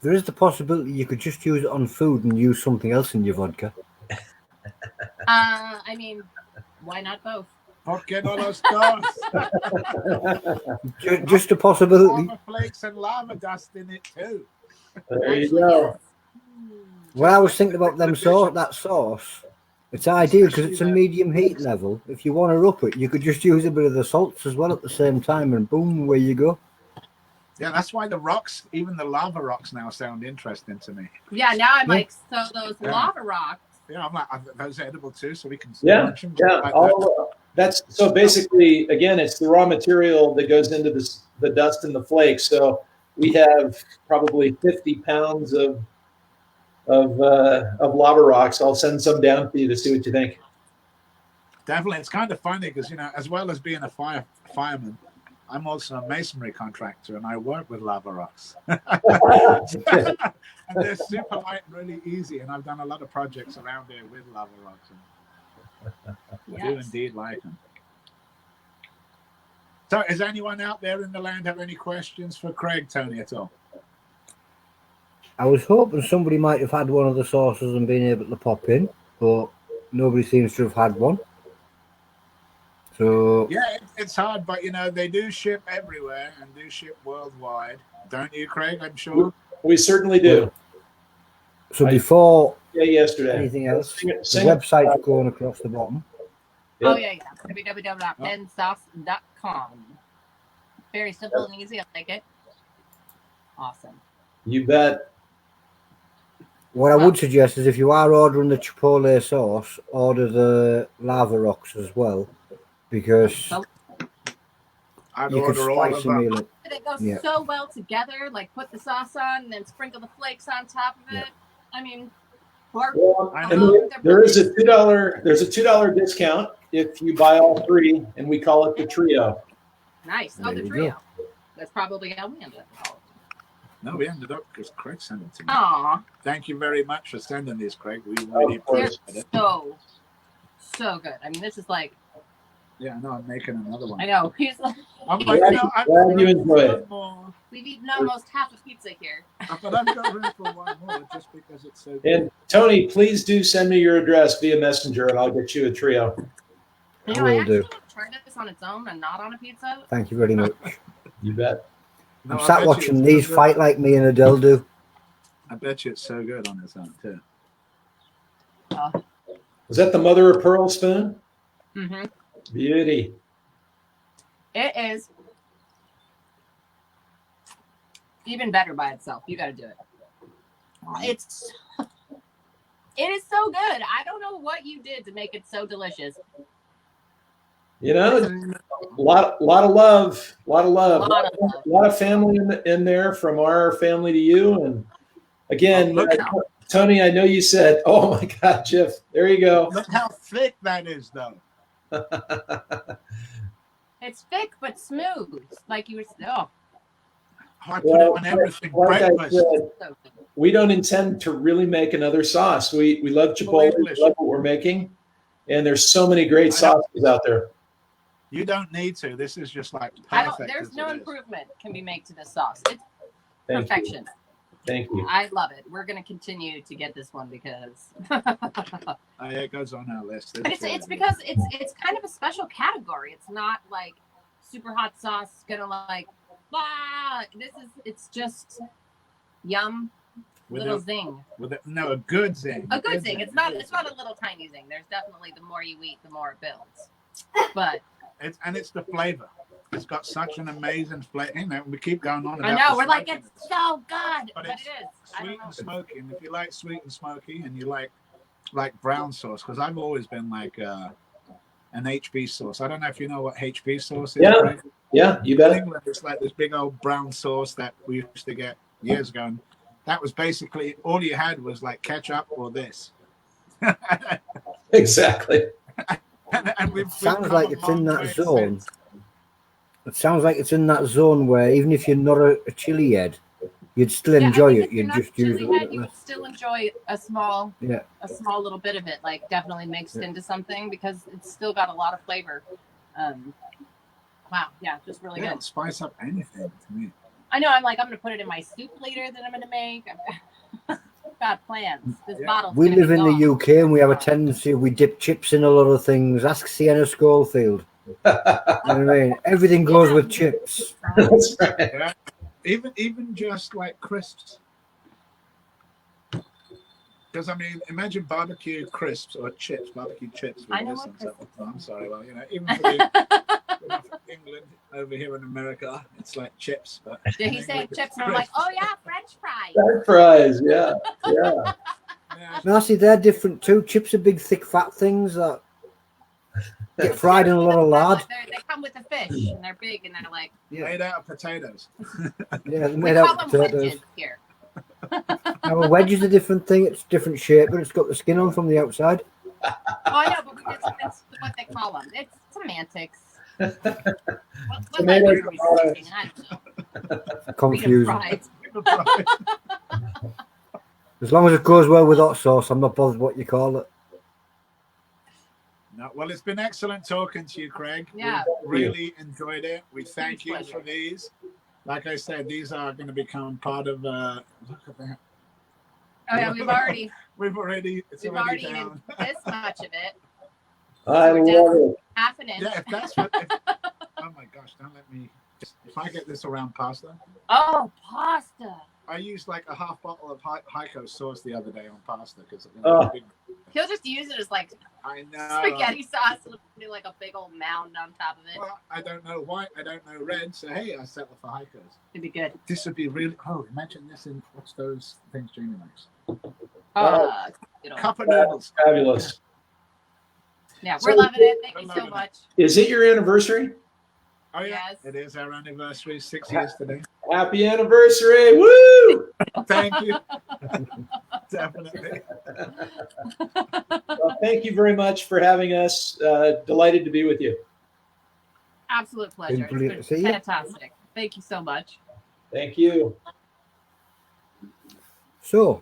Speaker 1: There is the possibility you could just use it on food and use something else in your vodka.
Speaker 2: I mean, why not both?
Speaker 3: ¿Por qué no los dos?
Speaker 1: Just a possibility.
Speaker 3: Lava flakes and lava dust in it too.
Speaker 4: There you go.
Speaker 1: Well, I was thinking about that sauce. It's ideal because it's a medium heat level. If you want to up it, you could just use a bit of the salts as well at the same time, and boom, where you go.
Speaker 3: Yeah, that's why the rocks, even the lava rocks, now sound interesting to me.
Speaker 2: Yeah, now I'm like, so those lava rocks.
Speaker 3: Yeah, I'm like, are those edible too? So we can
Speaker 4: That's so basically, again, it's the raw material that goes into the dust and the flakes. So we have probably 50 pounds of lava rocks. I'll send some down for you to see what you think.
Speaker 3: Definitely, it's kind of funny because as well as being a fireman, I'm also a masonry contractor and I work with lava rocks. And they're super light and really easy. And I've done a lot of projects around here with lava rocks. And I do indeed like them. So is anyone out there in the land have any questions for Craig, Tony, at all?
Speaker 1: I was hoping somebody might have had one of the sauces and been able to pop in, but nobody seems to have had one. So
Speaker 3: yeah, it's hard, but they do ship everywhere and do ship worldwide, don't you, Craig? I'm sure
Speaker 4: we certainly do.
Speaker 1: So before
Speaker 4: yesterday,
Speaker 1: anything else, the website's going across the bottom.
Speaker 2: Yep. Oh yeah, www.bensauce.com. Very simple and easy. I like it. Awesome.
Speaker 4: You bet.
Speaker 1: What I would suggest is if you are ordering the chipotle sauce, order the lava rocks as well, because you can spice a meal.
Speaker 2: It goes so well together. Like put the sauce on and then sprinkle the flakes on top of it. Yeah. I mean,
Speaker 4: there is a $2. There's a $2 discount if you buy all three, and we call it the trio.
Speaker 2: Nice. Oh, the trio. That's probably how we ended up.
Speaker 3: No, we ended up because Craig sent it to me.
Speaker 2: Aww.
Speaker 3: Thank you very much for sending these, Craig. We really appreciate it.
Speaker 2: So good. I mean, this is like.
Speaker 3: Yeah, I know. I'm making another one.
Speaker 2: I know. He's like.
Speaker 3: I'm like, I'm glad you enjoy it.
Speaker 2: We've eaten almost half a pizza here.
Speaker 3: But I've got room for one more just because it's so good.
Speaker 4: And Tony, please do send me your address via messenger, and I'll get you a trio.
Speaker 2: I actually tried this on its own and not on a pizza.
Speaker 1: Thank you very much.
Speaker 4: You bet.
Speaker 1: No, I'm sat watching these fight like me and Adele do.
Speaker 3: I bet you it's so good on its own too.
Speaker 4: Was that the mother of pearl spoon?
Speaker 2: Mm-hmm.
Speaker 4: Beauty.
Speaker 2: It is even better by itself. You got to do it. It is so good. I don't know what you did to make it so delicious.
Speaker 4: A lot of love, a lot of family in there from our family to you. And again, Tony, I know you said, oh my God, Jeff, there you go.
Speaker 3: Look how thick that is, though.
Speaker 2: It's thick but smooth. Like you were. Oh,
Speaker 3: I put it on everything.
Speaker 4: Like I
Speaker 3: Breakfast.
Speaker 4: said,
Speaker 2: so good.
Speaker 4: we don't intend to really make another sauce. We love Chipotle. We love what we're making. And there's so many great sauces out there.
Speaker 3: You don't need to. This is just like
Speaker 2: I don't.
Speaker 3: perfect.
Speaker 2: There's
Speaker 3: as
Speaker 2: no
Speaker 3: it is.
Speaker 2: improvement can be made to this sauce. It's
Speaker 4: Thank
Speaker 2: perfection.
Speaker 4: you. Thank you.
Speaker 2: I love it. We're gonna continue to get this one because
Speaker 3: It goes on our list.
Speaker 2: it's because it's kind of a special category. It's not like super hot sauce gonna like it's just yum,
Speaker 3: With
Speaker 2: little
Speaker 3: a-
Speaker 2: zing.
Speaker 3: No, a good zing.
Speaker 2: A good zing. It's not a little tiny zing. There's definitely the more you eat, the more it builds. But
Speaker 3: It's the flavor. It's got such an amazing flavor. You know, we keep going on about
Speaker 2: I know
Speaker 3: the
Speaker 2: we're like
Speaker 3: smokiness.
Speaker 2: it's so good,
Speaker 3: But
Speaker 2: but
Speaker 3: it's
Speaker 2: it is. I
Speaker 3: Sweet
Speaker 2: don't know.
Speaker 3: and smoky. And if you like sweet and smoky and you like brown sauce, because I've always been like an HB sauce. I don't know if you know what HB sauce is.
Speaker 4: Yeah.
Speaker 3: Right?
Speaker 4: Yeah, you
Speaker 3: In
Speaker 4: bet.
Speaker 3: England, it's like this big old brown sauce that we used to get years ago. And that was basically all you had was like ketchup or this.
Speaker 4: Exactly.
Speaker 3: and we've
Speaker 1: Sounds
Speaker 3: come
Speaker 1: like
Speaker 3: a
Speaker 1: it's in
Speaker 3: long
Speaker 1: that
Speaker 3: way
Speaker 1: zone.
Speaker 3: since.
Speaker 1: It sounds like it's in that zone where even if you're not a chili head, you'd still enjoy it. You'd just use a
Speaker 2: Chili
Speaker 1: little
Speaker 2: head,
Speaker 1: bit
Speaker 2: you
Speaker 1: less.
Speaker 2: would still enjoy a small
Speaker 1: Yeah.
Speaker 2: little bit of it, like definitely mixed into something because it's still got a lot of flavor. Wow, yeah, just really
Speaker 3: It'll
Speaker 2: good.
Speaker 3: spice up anything to me.
Speaker 2: I know. I'm gonna put it in my soup later that I'm gonna make. I've got plans. This
Speaker 3: Yeah.
Speaker 2: bottle's
Speaker 1: We
Speaker 2: gonna
Speaker 1: live
Speaker 2: be
Speaker 1: in the
Speaker 2: gone.
Speaker 1: UK and we have a tendency, we dip chips in a lot of things. Ask Sienna Schofield. You know what I mean? Everything goes with chips.
Speaker 4: That's right.
Speaker 3: Yeah. Even just like crisps. Because I mean, imagine barbecue crisps or chips, barbecue chips. With
Speaker 2: I know
Speaker 3: this
Speaker 2: what
Speaker 3: on top.
Speaker 2: crisps
Speaker 3: Oh, I'm sorry. Well, you know, even for we're from England, over here in America, it's like chips. But
Speaker 2: Did he say chips? And I'm like, oh yeah, French fries.
Speaker 4: French fries, yeah. Yeah.
Speaker 3: yeah,
Speaker 1: Now, see, they're different too. Chips are big, thick, fat things that get fried in a lot of lard.
Speaker 2: They come with the fish and they're big and they're like.
Speaker 1: Yeah,
Speaker 3: made out of potatoes.
Speaker 1: yeah, they're
Speaker 2: We
Speaker 1: made
Speaker 2: call
Speaker 1: out
Speaker 2: them
Speaker 1: of potatoes.
Speaker 2: wedges here.
Speaker 1: Now, a wedge is a different thing. It's different shape, but it's got the skin on from the outside.
Speaker 2: Oh, I know, but that's what they call them. It's semantics. What
Speaker 4: Tomato
Speaker 2: language are we
Speaker 4: fries.
Speaker 2: speaking? I don't know. Freedom
Speaker 1: Confusing.
Speaker 2: fries.
Speaker 1: As long as it goes well with hot sauce, I'm not bothered what you call it.
Speaker 3: No, well, it's been excellent talking to you, Craig.
Speaker 2: Yeah.
Speaker 3: We really enjoyed it. We thank you
Speaker 2: pleasure.
Speaker 3: for these. Like I said, these are going to become part of. Look at that.
Speaker 2: Oh yeah, we've already
Speaker 3: It's
Speaker 2: we've
Speaker 3: already
Speaker 2: already
Speaker 3: down.
Speaker 2: eaten this much of it.
Speaker 4: I
Speaker 2: we're
Speaker 4: love
Speaker 2: down
Speaker 4: it.
Speaker 2: half an inch.
Speaker 3: Yeah, if that's what. Oh my gosh! Don't let me. If I get this around pasta,
Speaker 2: Oh, pasta.
Speaker 3: I used like a half bottle of Heiko sauce the other day on pasta because
Speaker 4: Oh.
Speaker 2: He'll just use it as like
Speaker 3: I know.
Speaker 2: spaghetti sauce and do like a big old mound on top of it.
Speaker 3: Well, I don't know white. I don't know red. So hey, I settle for Heikos.
Speaker 2: It'd be good.
Speaker 3: This would be really. Oh, imagine this in what's those things Jamie likes?
Speaker 2: You know.
Speaker 3: Cup of noodles.
Speaker 4: Fabulous.
Speaker 2: Yeah, we're loving it. Thank
Speaker 3: We're
Speaker 2: you so
Speaker 3: loving it.
Speaker 2: much.
Speaker 4: Is it your anniversary?
Speaker 3: Oh yeah,
Speaker 2: Yes.
Speaker 3: it is our anniversary. 6 years today.
Speaker 4: Happy anniversary. Woo!
Speaker 3: Thank you. Definitely.
Speaker 4: Well, thank you very much for having us. Delighted to be with you.
Speaker 2: Absolute pleasure.
Speaker 1: Been brilliant
Speaker 2: It's
Speaker 1: to see
Speaker 2: been
Speaker 1: you.
Speaker 2: fantastic. Thank you so much.
Speaker 4: Thank you.
Speaker 1: So,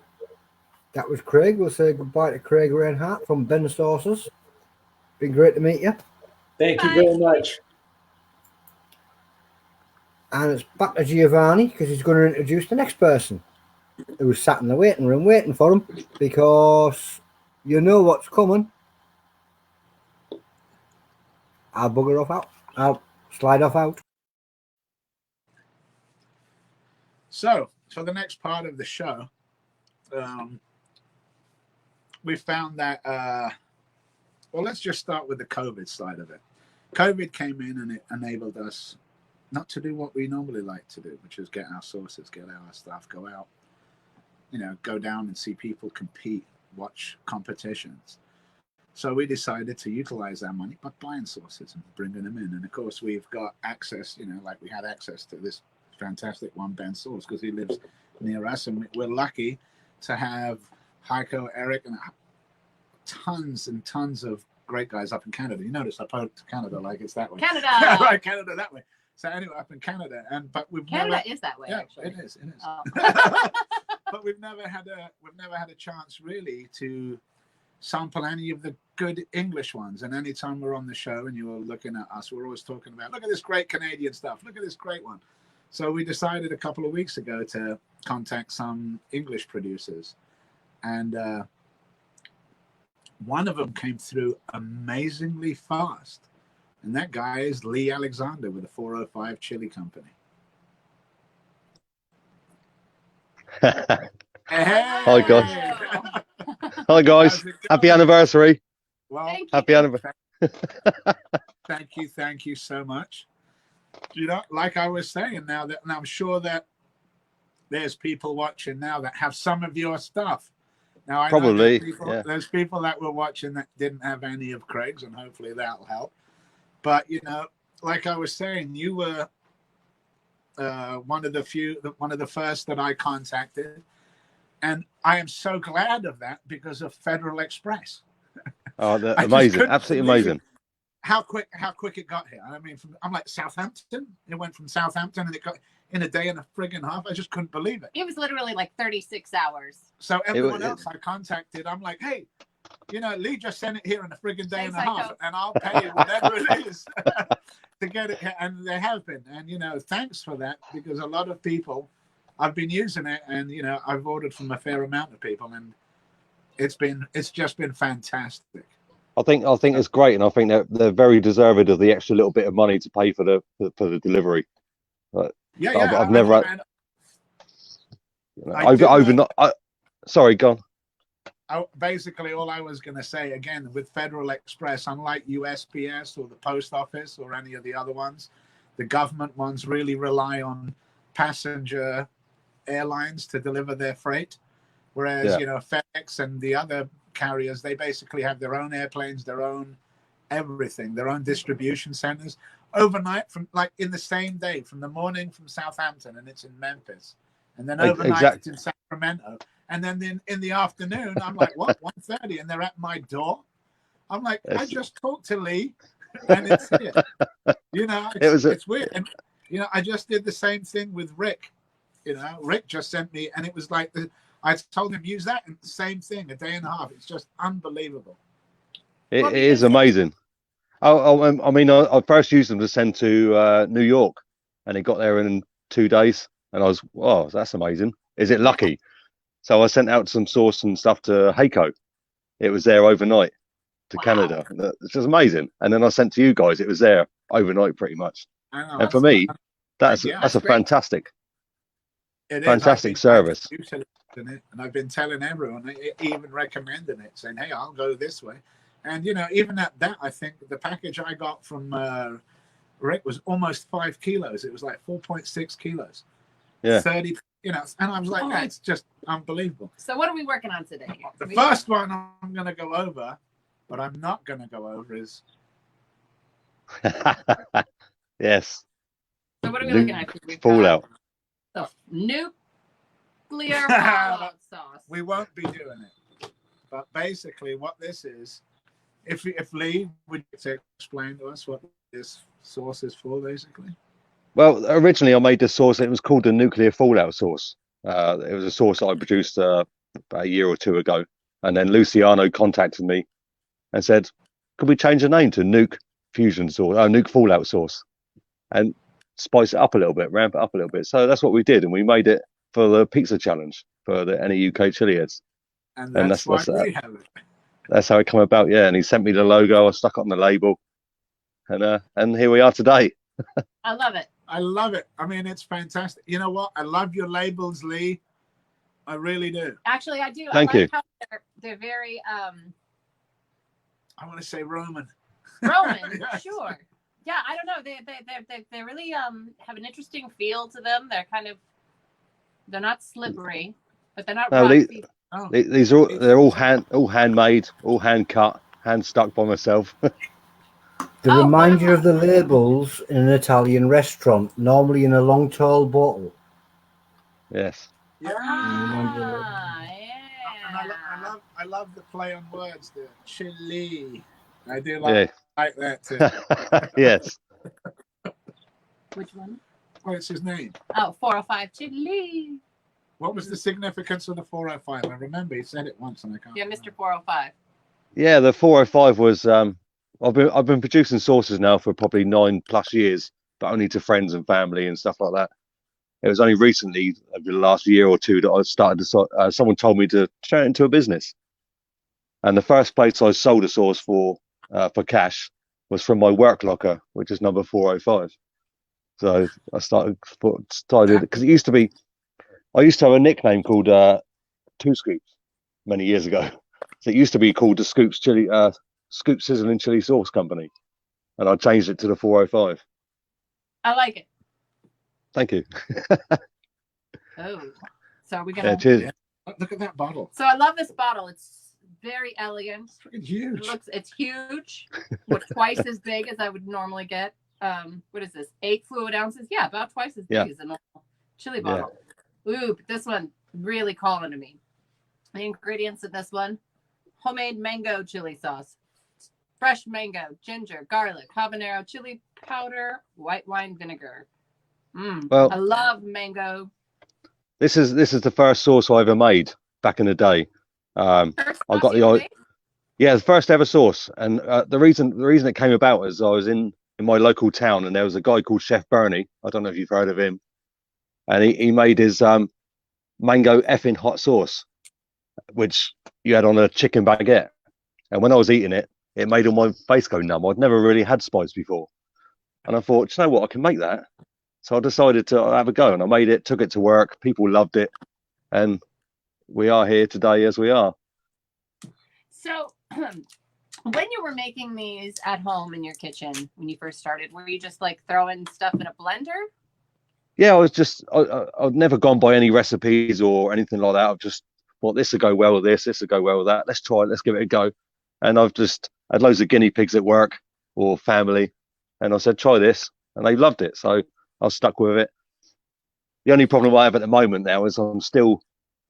Speaker 1: that was Craig. We'll say goodbye to Craig Reinhart from Ben Sauces. Been great to meet you.
Speaker 4: Thank you
Speaker 2: Bye.
Speaker 4: very much.
Speaker 1: And it's back to Giovanni because he's going to introduce the next person who's sat in the waiting room waiting for him because you know what's coming. I'll bugger off out. I'll slide off out.
Speaker 3: So, for the next part of the show, we found that, well, let's just start with the COVID side of it. COVID came in and it enabled us not to do what we normally like to do, which is get our sources, get our stuff, go out, you know, go down and see people compete, watch competitions. So we decided to utilize our money by buying sources and bringing them in. And of course, we've got access, you know, like we had access to this fantastic one, Ben Sauce, because he lives near us. And we're lucky to have Heiko, Eric, and tons and tons of great guys up in Canada. You notice I poked Canada like it's that way.
Speaker 2: Canada.
Speaker 3: Right, Canada that way. So anyway, up in Canada, but
Speaker 2: Canada is that way.
Speaker 3: Yeah,
Speaker 2: actually.
Speaker 3: it is.
Speaker 2: Oh.
Speaker 3: But we've never had a chance really to sample any of the good English ones. And anytime we're on the show and you're looking at us, we're always talking about, look at this great Canadian stuff. Look at this great one. So we decided a couple of weeks ago to contact some English producers. And one of them came through amazingly fast. And that guy is Lee Alexander with the 405 Chilee Company. Hey.
Speaker 5: Hi, guys. Hi, guys. Happy anniversary.
Speaker 3: Well,
Speaker 5: happy anniversary.
Speaker 3: Thank you so much. You know, like I was saying, now that, and I'm sure that there's people watching now that have some of your stuff. Now, I
Speaker 5: Probably,
Speaker 3: know there's people that were watching that didn't have any of Craig's, and hopefully that'll help. But you know, like I was saying, you were one of the first that I contacted, and I am so glad of that because of Federal Express.
Speaker 5: Oh, amazing! Absolutely amazing.
Speaker 3: How quick it got here. I mean, I'm like Southampton. It went from Southampton and it got in a day and a friggin' half. I just couldn't believe it.
Speaker 2: It was literally like 36 hours.
Speaker 3: So everyone else I contacted, I'm like, hey, you know, Lee just sent it here in a friggin' day and a half, and I'll pay you whatever it is to get it here. And they have been. And, you know, thanks for that, because a lot of people, I've been using it, and, you know, I've ordered from a fair amount of people, and it's just been fantastic.
Speaker 5: I think it's great, and I think they're very deserving of the extra little bit of money to pay for the delivery. But I've never had. Sorry, go on.
Speaker 3: Basically, all I was going to say again with Federal Express, unlike USPS or the post office or any of the other ones, the government ones really rely on passenger airlines to deliver their freight, whereas you know, FedEx and the other carriers, they basically have their own airplanes, their own everything, their own distribution centers overnight, from like in the same day, from the morning from Southampton and it's in Memphis, and then overnight it's in Sacramento, and then in the afternoon I'm like, what, 1:30, and they're at my door. I'm like, I just talked to Lee and it's here. You know, it's weird. And you know, I just did the same thing with Rick. You know, Rick just sent me, and it was like I told him use that, and same thing, a day and a half. It's just unbelievable.
Speaker 5: It is amazing. I mean, I first used them to send to New York, and it got there in 2 days, and I was, oh, that's amazing. Is it lucky? So I sent out some sauce and stuff to Heiko. It was there overnight to Canada. It's just amazing. And then I sent to you guys. It was there overnight, pretty much. And for me, that's a fantastic service.
Speaker 3: And I've been telling everyone, even recommending it, saying, hey, I'll go this way. And you know, even at that, I think the package I got from Rick was almost 5 kilos. It was like 4.6 kilos.
Speaker 5: Yeah.
Speaker 3: 30, you know, and I was like, that's just unbelievable.
Speaker 2: So what are we working on today?
Speaker 3: The first one I'm going to go over, but I'm not going to go over is.
Speaker 5: Yes.
Speaker 2: So what are we looking at?
Speaker 5: Fallout.
Speaker 2: So nuclear fallout sauce.
Speaker 3: We won't be doing it. But basically what this is, if Lee would explain to us what this sauce is for, basically.
Speaker 5: Well, originally I made this sauce. It was called the nuclear fallout sauce. It was a sauce that I produced about a year or two ago. And then Luciano contacted me and said, could we change the name to nuke fusion sauce, nuke fallout sauce, and spice it up a little bit, ramp it up a little bit. So that's what we did. And we made it for the pizza challenge for any UK Chilli-heads.
Speaker 3: And that's why we have it.
Speaker 5: That's how it came about, yeah. And he sent me the logo. I stuck it on the label, and here we are today.
Speaker 2: I love it.
Speaker 3: I love it. I mean, it's fantastic. You know what? I love your labels, Lee. I really do.
Speaker 2: Actually, I do.
Speaker 5: Thank you.
Speaker 2: How they're very
Speaker 3: I want to say Roman.
Speaker 2: Roman,
Speaker 3: Yes.
Speaker 2: Sure. Yeah, I don't know. They really have an interesting feel to them. They're not slippery, but they're not rocky.
Speaker 5: They're all handmade, all hand cut, hand stuck by myself.
Speaker 1: They remind you of the labels in an Italian restaurant, normally in a long tall bottle.
Speaker 5: Yes.
Speaker 3: Yeah.
Speaker 2: Yeah.
Speaker 3: And I love the play on words. The Chillee. I do
Speaker 5: Yeah.
Speaker 3: like that too.
Speaker 5: Yes.
Speaker 2: Which one?
Speaker 3: What's his name?
Speaker 2: Oh, 405 Chilee.
Speaker 3: What was the significance of the 405? I remember he said it once, and I can't.
Speaker 2: Yeah,
Speaker 3: remember.
Speaker 2: Mr. 405.
Speaker 5: Yeah, the 405 was I've been producing sauces now for probably 9+ years, but only to friends and family and stuff like that. It was only recently, over the last year or two, that I started to. Someone told me to turn it into a business, and the first place I sold a sauce for cash was from my work locker, which is number 405. So I started because it used to be. I used to have a nickname called Two Scoops many years ago. So it used to be called the Scoop Sizzling Chili Sauce Company, and I changed it to the 405.
Speaker 2: I like it.
Speaker 5: Thank you.
Speaker 2: Oh, so are we
Speaker 5: Yeah,
Speaker 2: gonna?
Speaker 5: cheers.
Speaker 3: Yeah. Look at that bottle.
Speaker 2: So I love this bottle. It's very elegant.
Speaker 3: It's freaking huge.
Speaker 2: It's huge. What's twice as big as I would normally get. What is this? 8 fluid ounces? Yeah, about twice as big as a normal chili bottle. Ooh, but this one really calling to me. The ingredients of this one: homemade mango chili sauce, fresh mango, ginger, garlic, habanero, chili powder, white wine vinegar.
Speaker 5: Well,
Speaker 2: I love mango.
Speaker 5: this is the first sauce I ever made back in the day. I got the first ever sauce, and the reason it came about is I was in my local town, and there was a guy called Chef Bernie. I don't know if you've heard of him, and he made his mango effing hot sauce, which you had on a chicken baguette. And when I was eating it, it made all my face go numb. I'd never really had spice before, and I thought, you know what, I can make that. So I decided to have a go, and I made it, took it to work. People loved it, and we are here today as we are.
Speaker 2: So, when you were making these at home in your kitchen when you first started, were you just like throwing stuff in a blender?
Speaker 5: Yeah, I've never gone by any recipes or anything like that. I've just thought this would go well with this would go well with that. Let's try it, let's give it a go. And I've just had loads of guinea pigs at work or family, and I said, try this, and they loved it. So I was stuck with it. The only problem I have at the moment now is I'm still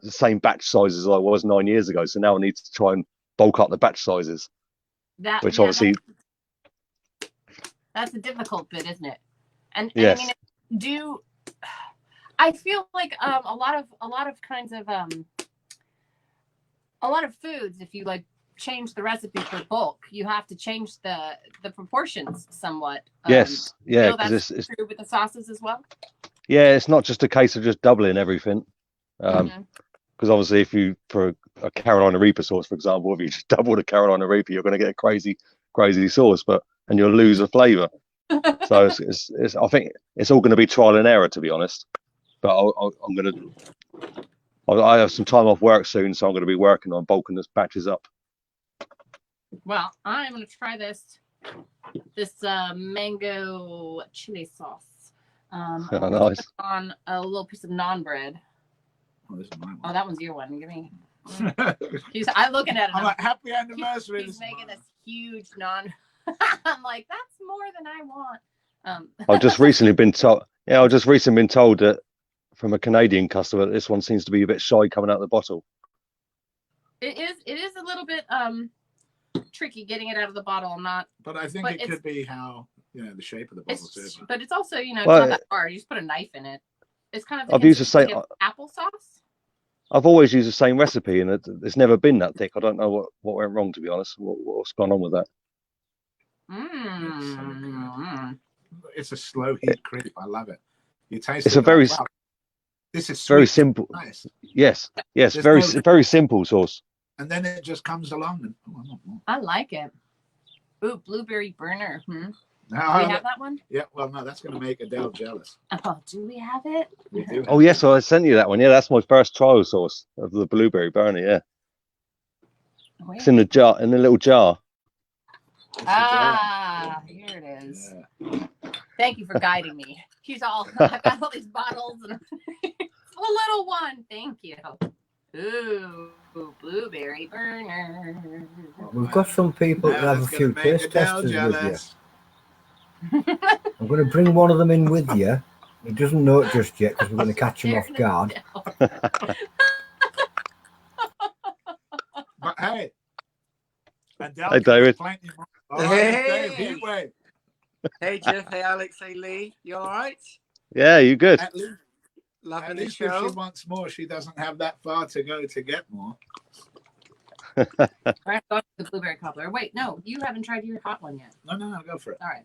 Speaker 5: the same batch size as I was 9 years ago. So now I need to try and bulk up the batch sizes. Which obviously
Speaker 2: that's a difficult bit, isn't it? And
Speaker 5: yes.
Speaker 2: I mean, I feel like a lot of kinds of a lot of foods, if you like change the recipe for bulk, you have to change the proportions somewhat.
Speaker 5: Yes, yeah,
Speaker 2: because it's true with the sauces as well.
Speaker 5: Yeah, it's not just a case of just doubling everything. Because obviously, if you for a Carolina Reaper sauce, for example, if you just double the Carolina Reaper, you're going to get a crazy sauce, and you'll lose the flavour. So it's I think it's all going to be trial and error, to be honest. But I have some time off work soon, so I'm going to be working on bulking these batches up.
Speaker 2: Well, I'm going to try this mango chili sauce.
Speaker 5: Nice.
Speaker 2: On a little piece of naan bread.
Speaker 3: Oh, this is my one.
Speaker 2: Oh, that one's your one. Give me. I'm looking at it.
Speaker 3: I'm like, happy anniversary.
Speaker 2: He's making this huge naan. I'm like, that's more than I want.
Speaker 5: I've just recently been told. Yeah, I've just recently been told that from a Canadian customer that this one seems to be a bit shy coming out of the bottle.
Speaker 2: It is a little bit tricky getting it out of the bottle.
Speaker 3: But I think it could be how the shape of the bottle too. But
Speaker 2: it's also it's not that hard. You just put a knife in it. It's kind of.
Speaker 5: I've used the same
Speaker 2: applesauce.
Speaker 5: I've always used the same recipe, and it's never been that thick. I don't know what went wrong, to be honest. What's gone on with that?
Speaker 3: It's a slow heat creep. I love it. You taste
Speaker 5: it's
Speaker 3: it.
Speaker 5: A very.
Speaker 3: Wow, this is
Speaker 5: very
Speaker 3: sweet.
Speaker 5: simple.
Speaker 3: Nice.
Speaker 5: Yes. Very simple sauce.
Speaker 3: And then it just comes along. And
Speaker 2: I like it. Ooh, blueberry burner.
Speaker 3: No,
Speaker 2: do we have that one?
Speaker 3: Yeah. Well, no, that's going to make Adele jealous.
Speaker 2: Oh, do we have it?
Speaker 3: We do.
Speaker 5: Oh yes, I sent you that one. Yeah, that's my first trial sauce of the blueberry burner. Yeah.
Speaker 2: Where?
Speaker 5: It's in the jar, in a little jar.
Speaker 2: Here it is. Yeah. Thank you for guiding me. I've got all these bottles and a little one. Thank you. Ooh, blueberry burner.
Speaker 1: We've got some people that have a few taste testers with you. I'm going to bring one of them in with you. He doesn't know it just yet because we're going to catch him off guard.
Speaker 3: Hey. And
Speaker 5: Hey, David.
Speaker 3: Plenty more.
Speaker 6: Hey.
Speaker 3: Dave, Heatwave.
Speaker 6: Hey Jeff, hey Alex, hey Lee. You all right?
Speaker 5: Yeah, you good?
Speaker 3: At least,
Speaker 6: Loving
Speaker 3: at
Speaker 6: the
Speaker 3: least if she
Speaker 6: show.
Speaker 3: wants more, she doesn't have that far to go to get more.
Speaker 2: All right, go to the blueberry cobbler. Wait, no, you haven't tried your hot one yet.
Speaker 3: No, go for it.
Speaker 2: All right.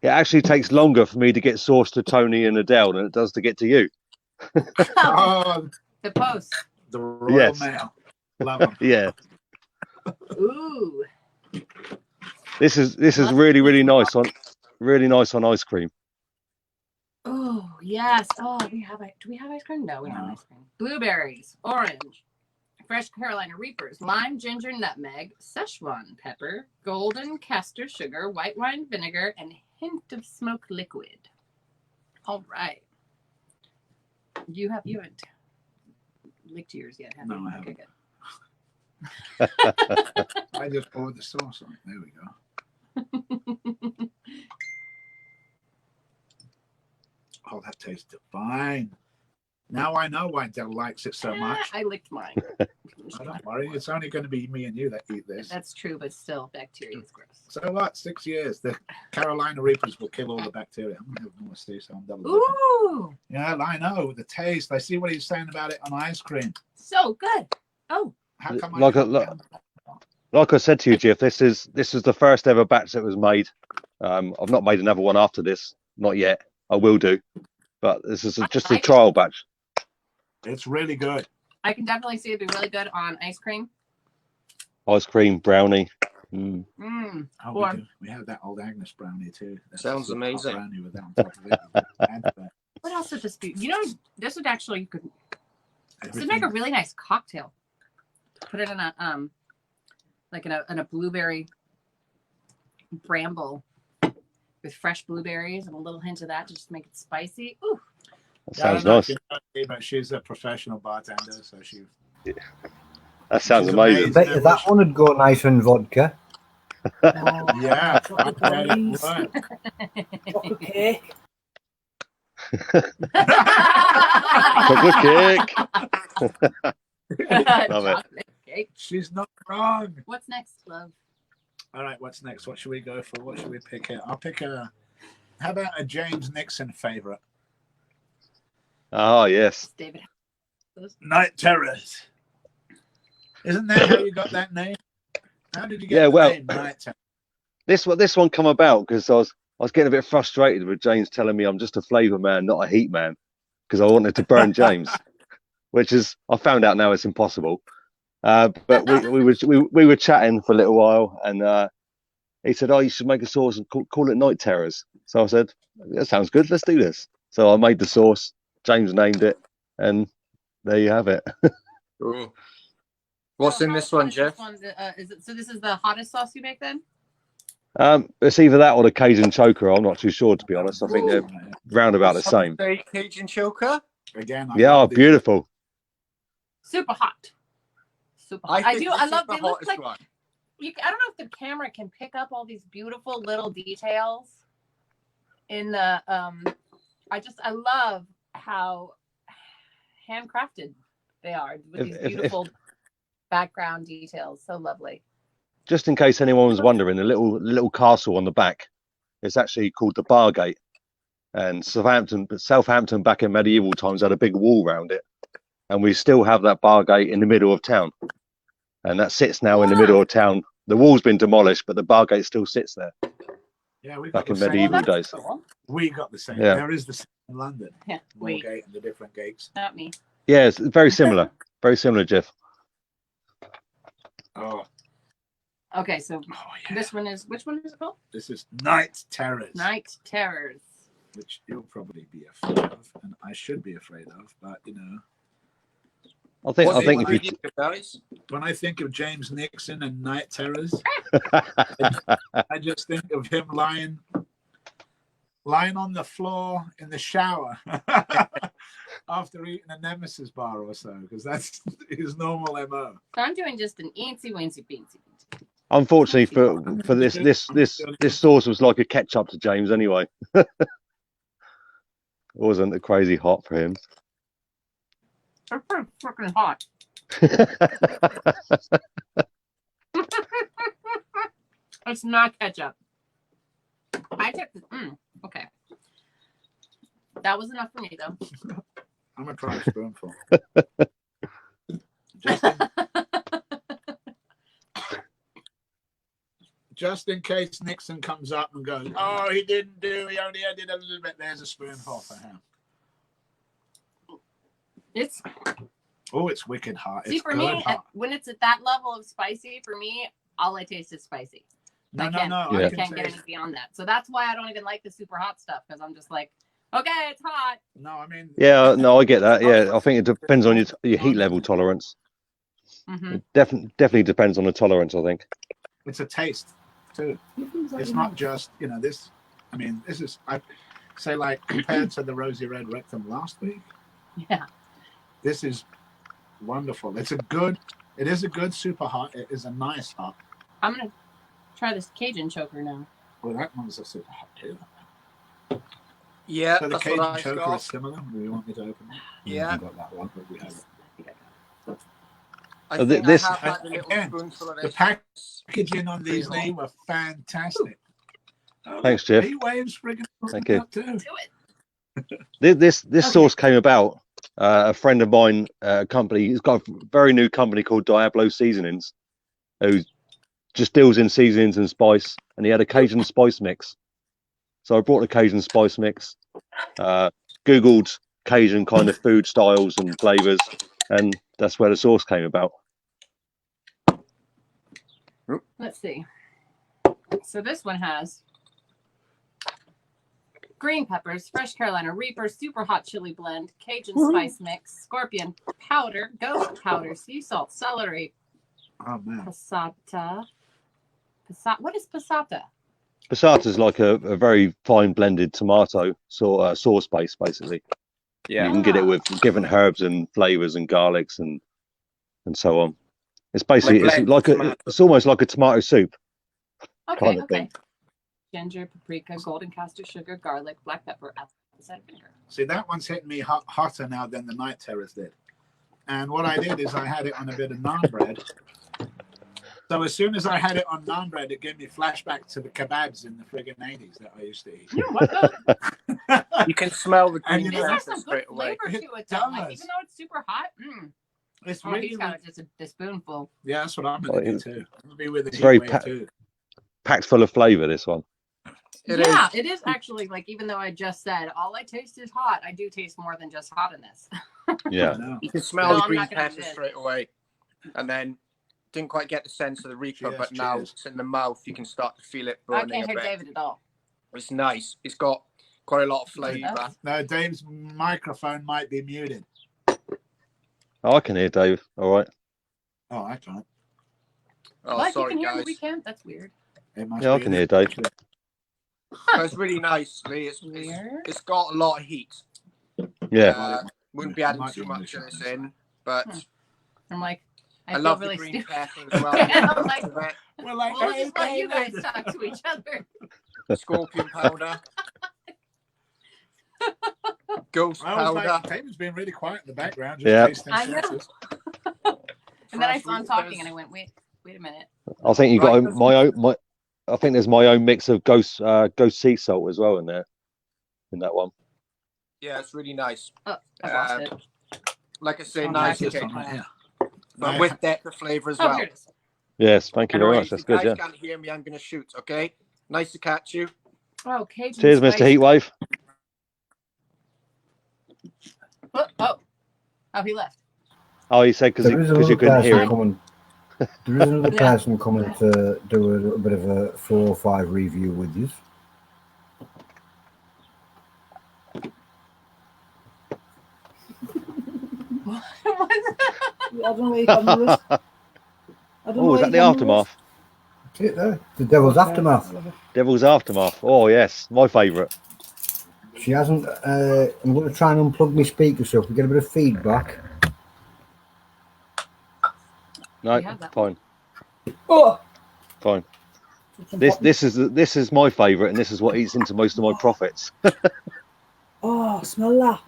Speaker 5: It actually takes longer for me to get sauce to Tony and Adele than it does to get to you.
Speaker 3: Oh,
Speaker 2: The post.
Speaker 3: the Royal
Speaker 5: Yes.
Speaker 3: Mail. Love them.
Speaker 5: Yeah,
Speaker 2: Ooh.
Speaker 5: this is really nice on ice cream.
Speaker 2: Oh, yes. Oh, do we have ice cream? No, we don't have
Speaker 3: No.
Speaker 2: ice cream. Blueberries, orange, fresh Carolina Reapers, lime, ginger, nutmeg, Szechuan pepper, golden castor sugar, white wine vinegar, and a hint of smoked liquid. All right. You haven't licked yours yet, have
Speaker 3: No,
Speaker 2: you?
Speaker 3: I haven't.
Speaker 2: Okay,
Speaker 3: I just poured the sauce on. There we go.
Speaker 2: good.
Speaker 3: Oh, that tastes divine. Now I know why Del likes it so much.
Speaker 2: I licked mine.
Speaker 3: Oh, don't worry, it's only going to be me and you that eat this.
Speaker 2: That's true, but still, bacteria is gross.
Speaker 3: So what? 6 years. The Carolina Reapers will kill all the bacteria. I'm going to have more stew, so I'm double dipping.
Speaker 2: Ooh,
Speaker 3: Yeah, I know. The taste. I see what he's saying about it on ice cream.
Speaker 2: so good. Oh,
Speaker 3: How come
Speaker 5: Like
Speaker 3: I
Speaker 5: a-
Speaker 3: didn't get-
Speaker 5: Like I said to you, Jeff, this is the first ever batch that was made. I've not made another one after this, not yet. I will do, but this is just a trial batch.
Speaker 3: It's really good.
Speaker 2: I can definitely see it'd be really good on ice cream.
Speaker 5: Ice cream, brownie. Mm.
Speaker 2: Mmm.
Speaker 3: Oh,
Speaker 2: Or-
Speaker 3: we have that old Agnes brownie too. That's
Speaker 6: Sounds
Speaker 3: the hot
Speaker 6: amazing.
Speaker 3: Brownie with that on top of it. Add to that.
Speaker 2: What else would this be? You know, this would actually, this would make
Speaker 3: Everything.
Speaker 2: a really nice cocktail. Put it in a, like in a blueberry bramble with fresh blueberries and a little hint of that to just make it spicy. Ooh.
Speaker 5: That
Speaker 3: Yeah, I
Speaker 5: sounds
Speaker 3: don't know
Speaker 5: nice.
Speaker 3: if you know, but she's a professional bartender, so she.
Speaker 5: That sounds
Speaker 3: She's
Speaker 5: amazing.
Speaker 1: I bet you that one would go nice in vodka.
Speaker 3: Yeah, I bet it
Speaker 1: Please.
Speaker 3: would.
Speaker 1: Chocolate cake.
Speaker 5: Chocolate cake. Love it.
Speaker 2: Chocolate cake.
Speaker 3: She's not wrong.
Speaker 2: What's next, love?
Speaker 3: All right, what's next? What should we go for? What should we pick here? I'll pick a. How about a James Nixon favorite?
Speaker 5: Oh yes.
Speaker 2: David.
Speaker 3: Night Terrors. Isn't that how you got that name? How did you get
Speaker 5: Yeah,
Speaker 3: the
Speaker 5: well,
Speaker 3: name Night Terrors?
Speaker 5: This one come about because I was getting a bit frustrated with James telling me I'm just a flavour man, not a heat man, because I wanted to burn James, which is I found out now it's impossible. But we were chatting for a little while, and he said, "Oh, you should make a sauce and call it Night Terrors." So I said, "That sounds good. Let's do this." So I made the sauce. James named it, and there you have it.
Speaker 6: Ooh. What's in this one, Jeff?
Speaker 2: Is it, so this is the hottest sauce you make then?
Speaker 5: It's either that or the Cajun choker. I'm not too sure, to be honest. I think they're round about the same.
Speaker 6: Say Cajun choker.
Speaker 3: Again,
Speaker 5: Yeah,
Speaker 3: love these.
Speaker 5: beautiful.
Speaker 2: Super hot. Super hot.
Speaker 6: I think
Speaker 2: I
Speaker 6: this
Speaker 2: love
Speaker 6: is the
Speaker 2: they look
Speaker 6: hottest
Speaker 2: like
Speaker 6: one.
Speaker 2: I don't know if the camera can pick up all these beautiful little details in the I love how handcrafted they are with these beautiful background details. So lovely.
Speaker 5: Just in case anyone was wondering, the little castle on the back is actually called the Bargate. And Southampton back in medieval times had a big wall around it. And we still have that Bargate in the middle of town. And that sits now in the middle of town. The wall's been demolished, but the Bargate still sits there.
Speaker 3: Yeah, we
Speaker 5: Back
Speaker 3: got
Speaker 5: in
Speaker 3: the same.
Speaker 5: medieval days.
Speaker 2: Cool.
Speaker 3: We got the same.
Speaker 5: Yeah.
Speaker 3: There is the same in London.
Speaker 2: Yeah, wait.
Speaker 3: Moorgate and the different gates.
Speaker 2: Not me.
Speaker 5: Yeah, it's very similar. Very similar, Jeff.
Speaker 3: Oh,
Speaker 2: Okay, so
Speaker 3: yeah.
Speaker 2: this one is which one is it called?
Speaker 3: This is Night Terrors.
Speaker 2: Night Terrors.
Speaker 3: Which you'll probably be afraid of, and I should be afraid of, but you know.
Speaker 5: I think
Speaker 6: What's
Speaker 5: if
Speaker 6: in
Speaker 5: you
Speaker 6: it, guys?
Speaker 3: When I think of James Nixon and Night Terrors, I just think of him lying on the floor in the shower after eating a Nemesis bar or so, because that's his normal MO.
Speaker 2: So I'm doing just an eensy weensy beensy.
Speaker 5: unfortunately for this sauce was like a ketchup to James anyway. It wasn't a crazy hot for him.
Speaker 2: It's pretty freaking hot. It's not ketchup. I took the. Okay. That was enough for me, though.
Speaker 3: I'm gonna try a spoonful. Just in case Nixon comes up and goes, "Oh, he didn't do. He only added a little bit." There's a spoonful for him.
Speaker 2: It's
Speaker 3: wicked hot.
Speaker 2: see
Speaker 3: It's
Speaker 2: for
Speaker 3: good
Speaker 2: me
Speaker 3: hot.
Speaker 2: when it's at that level of spicy. For me, all I taste is spicy.
Speaker 3: No.
Speaker 2: I
Speaker 3: I
Speaker 2: can't get any beyond that. So that's why I don't even like the super hot stuff because I'm just like, okay, it's hot.
Speaker 3: No, I mean.
Speaker 5: Yeah, no, I get that. Yeah, I think it depends on your heat level tolerance.
Speaker 2: Mm-hmm.
Speaker 5: It definitely depends on the tolerance, I think.
Speaker 3: It's a taste too. It's not just this. I mean, this is I say like compared to the rosy red rectum last week.
Speaker 2: Yeah.
Speaker 3: This is wonderful. It is a good super hot. It is a nice hot.
Speaker 2: I'm gonna try this Cajun choker now.
Speaker 3: Well, that one's a super hot too.
Speaker 6: Yeah,
Speaker 3: So the
Speaker 6: that's
Speaker 3: Cajun
Speaker 6: what I
Speaker 3: choker
Speaker 6: got.
Speaker 3: is similar. Do you want me to open it?
Speaker 6: Yeah.
Speaker 3: You got that one, but we have it.
Speaker 6: I
Speaker 5: So
Speaker 6: think
Speaker 5: this-
Speaker 6: I have had a little
Speaker 3: Again,
Speaker 6: spoonful of
Speaker 3: The
Speaker 6: this.
Speaker 3: packaging on these things were fantastic. Oh,
Speaker 5: Thanks, Jeff.
Speaker 3: Heat waves friggin'
Speaker 5: Thank you.
Speaker 3: up too.
Speaker 2: Do it.
Speaker 5: This
Speaker 2: Okay.
Speaker 5: sauce came about. A friend of mine, company, he's got a very new company called Diablo Seasonings, who just deals in seasonings and spice. And he had a Cajun spice mix. So I brought the Cajun spice mix, Googled Cajun kind of food styles and flavors, and that's where the sauce came about.
Speaker 2: Let's see. So this one has green peppers, fresh Carolina Reaper, super hot chili blend, Cajun spice mix, scorpion powder, ghost powder, sea salt, celery,
Speaker 3: Oh man.
Speaker 2: passata. What is passata?
Speaker 5: Passata is like a very fine blended tomato sauce base, basically.
Speaker 6: Yeah.
Speaker 5: You can get it with different herbs and flavors and garlics and so on. It's basically it's almost like a tomato soup.
Speaker 2: Okay,
Speaker 5: kind of
Speaker 2: okay.
Speaker 5: thing.
Speaker 2: Ginger, paprika, golden castor sugar, garlic, black pepper, apple cider vinegar.
Speaker 3: See, that one's hitting me hotter now than the night terrors did. And what I did is I had it on a bit of naan bread. So as soon as I had it on naan bread, it gave me flashback to the kebabs in the friggin' 80s that I used to eat.
Speaker 2: You know what?
Speaker 6: You can smell the
Speaker 3: And
Speaker 6: green
Speaker 3: you
Speaker 2: This
Speaker 3: know,
Speaker 2: has
Speaker 6: pepper
Speaker 2: some
Speaker 6: straight
Speaker 2: good
Speaker 6: away.
Speaker 2: flavor to it, though. Like,
Speaker 3: does.
Speaker 2: even though it's super hot.
Speaker 3: It's
Speaker 2: Oh,
Speaker 3: really,
Speaker 2: he's got just a spoonful.
Speaker 3: yeah, that's what I'm going to do too. I'm gonna be with the
Speaker 5: It's
Speaker 3: heat
Speaker 5: very
Speaker 3: wave too.
Speaker 5: packed full of flavor, this one.
Speaker 6: It
Speaker 2: Yeah,
Speaker 6: is.
Speaker 2: it is actually, like, even though I just said all I taste is hot, I do taste more than just hot in this.
Speaker 5: Yeah.
Speaker 3: I know.
Speaker 6: You can smell
Speaker 2: No,
Speaker 6: the
Speaker 2: I'm
Speaker 6: green
Speaker 2: not gonna
Speaker 6: pepper
Speaker 2: do it.
Speaker 6: straight away. And then didn't quite get the sense of the Reaper,
Speaker 3: Cheers,
Speaker 6: but now
Speaker 3: cheers.
Speaker 6: it's in the mouth. You can start to feel it
Speaker 2: I
Speaker 6: burning
Speaker 2: can't
Speaker 6: a
Speaker 2: hear
Speaker 6: bit.
Speaker 2: David at all.
Speaker 6: It's nice. It's got quite a lot of flavour.
Speaker 2: does.
Speaker 3: No, Dave's microphone might be muted.
Speaker 5: Oh, I can hear Dave. All right.
Speaker 3: Oh, I can't.
Speaker 6: Oh,
Speaker 2: What? You
Speaker 6: sorry,
Speaker 2: can hear
Speaker 6: guys.
Speaker 2: we can't? That's weird.
Speaker 3: It must
Speaker 5: Yeah, I
Speaker 3: be
Speaker 5: can
Speaker 3: in
Speaker 5: hear
Speaker 3: it.
Speaker 5: Dave.
Speaker 6: But it's really nice.
Speaker 2: Weird.
Speaker 6: It's got a lot of heat.
Speaker 5: Yeah.
Speaker 6: Wouldn't be
Speaker 3: It
Speaker 6: adding
Speaker 3: might be
Speaker 6: too much of
Speaker 3: English,
Speaker 6: this in, but
Speaker 2: I'm like, I
Speaker 6: I
Speaker 2: feel
Speaker 6: love
Speaker 2: really
Speaker 6: the green
Speaker 2: stupid.
Speaker 6: pepper as well.
Speaker 2: I'm like,
Speaker 3: Well, like,
Speaker 2: we'll just let you guys talk to each other.
Speaker 6: Scorpion powder. Ghost
Speaker 3: I was
Speaker 6: powder.
Speaker 3: like, David's been really quiet in the background, just
Speaker 5: Yeah.
Speaker 3: tasting
Speaker 2: I know.
Speaker 3: sauces.
Speaker 2: And then I
Speaker 6: Fresh
Speaker 2: saw him
Speaker 6: Reapers.
Speaker 2: talking and I went, wait a minute.
Speaker 5: I think you got
Speaker 6: Right.
Speaker 5: my own. I think there's my own mix of ghost sea salt as well in there, in that one.
Speaker 6: Yeah, it's really nice.
Speaker 2: Oh, I lost
Speaker 6: Uh,
Speaker 2: it.
Speaker 6: Like I say,
Speaker 2: Oh,
Speaker 6: nice
Speaker 2: that's
Speaker 3: This
Speaker 6: kick,
Speaker 3: one right here.
Speaker 6: but with depth of flavour as
Speaker 2: Oh,
Speaker 6: well.
Speaker 2: here it is.
Speaker 5: Yes, thank you very
Speaker 6: Anyway,
Speaker 5: much.
Speaker 6: if
Speaker 5: That's
Speaker 6: you
Speaker 5: good.
Speaker 6: guys
Speaker 5: Yeah.
Speaker 6: can't hear me, I'm going to shoot, okay? Nice to catch you.
Speaker 2: Oh, Cajun
Speaker 5: Cheers,
Speaker 2: spice.
Speaker 5: Mr. Heatwave.
Speaker 2: Oh, he left.
Speaker 5: Oh, he said because
Speaker 1: There is
Speaker 5: you
Speaker 1: another
Speaker 5: couldn't hear
Speaker 1: person
Speaker 5: him.
Speaker 1: coming. There is another
Speaker 2: Yeah.
Speaker 1: person coming to do a little bit of a 4 or 5 review with you.
Speaker 7: I don't know where you come with this. I don't know
Speaker 5: Oh, is
Speaker 7: where
Speaker 5: that the
Speaker 7: you come with
Speaker 5: aftermath?
Speaker 1: See it there? The Devil's
Speaker 7: this.
Speaker 1: Aftermath.
Speaker 5: Devil's Aftermath. Oh yes, my favourite.
Speaker 1: She hasn't. I'm going to try and unplug my speaker so if we get a bit of feedback.
Speaker 5: No,
Speaker 2: We have that
Speaker 5: fine,
Speaker 7: Oh,
Speaker 5: fine. This is my favourite, and this is what eats into most of my profits.
Speaker 7: oh, smell that.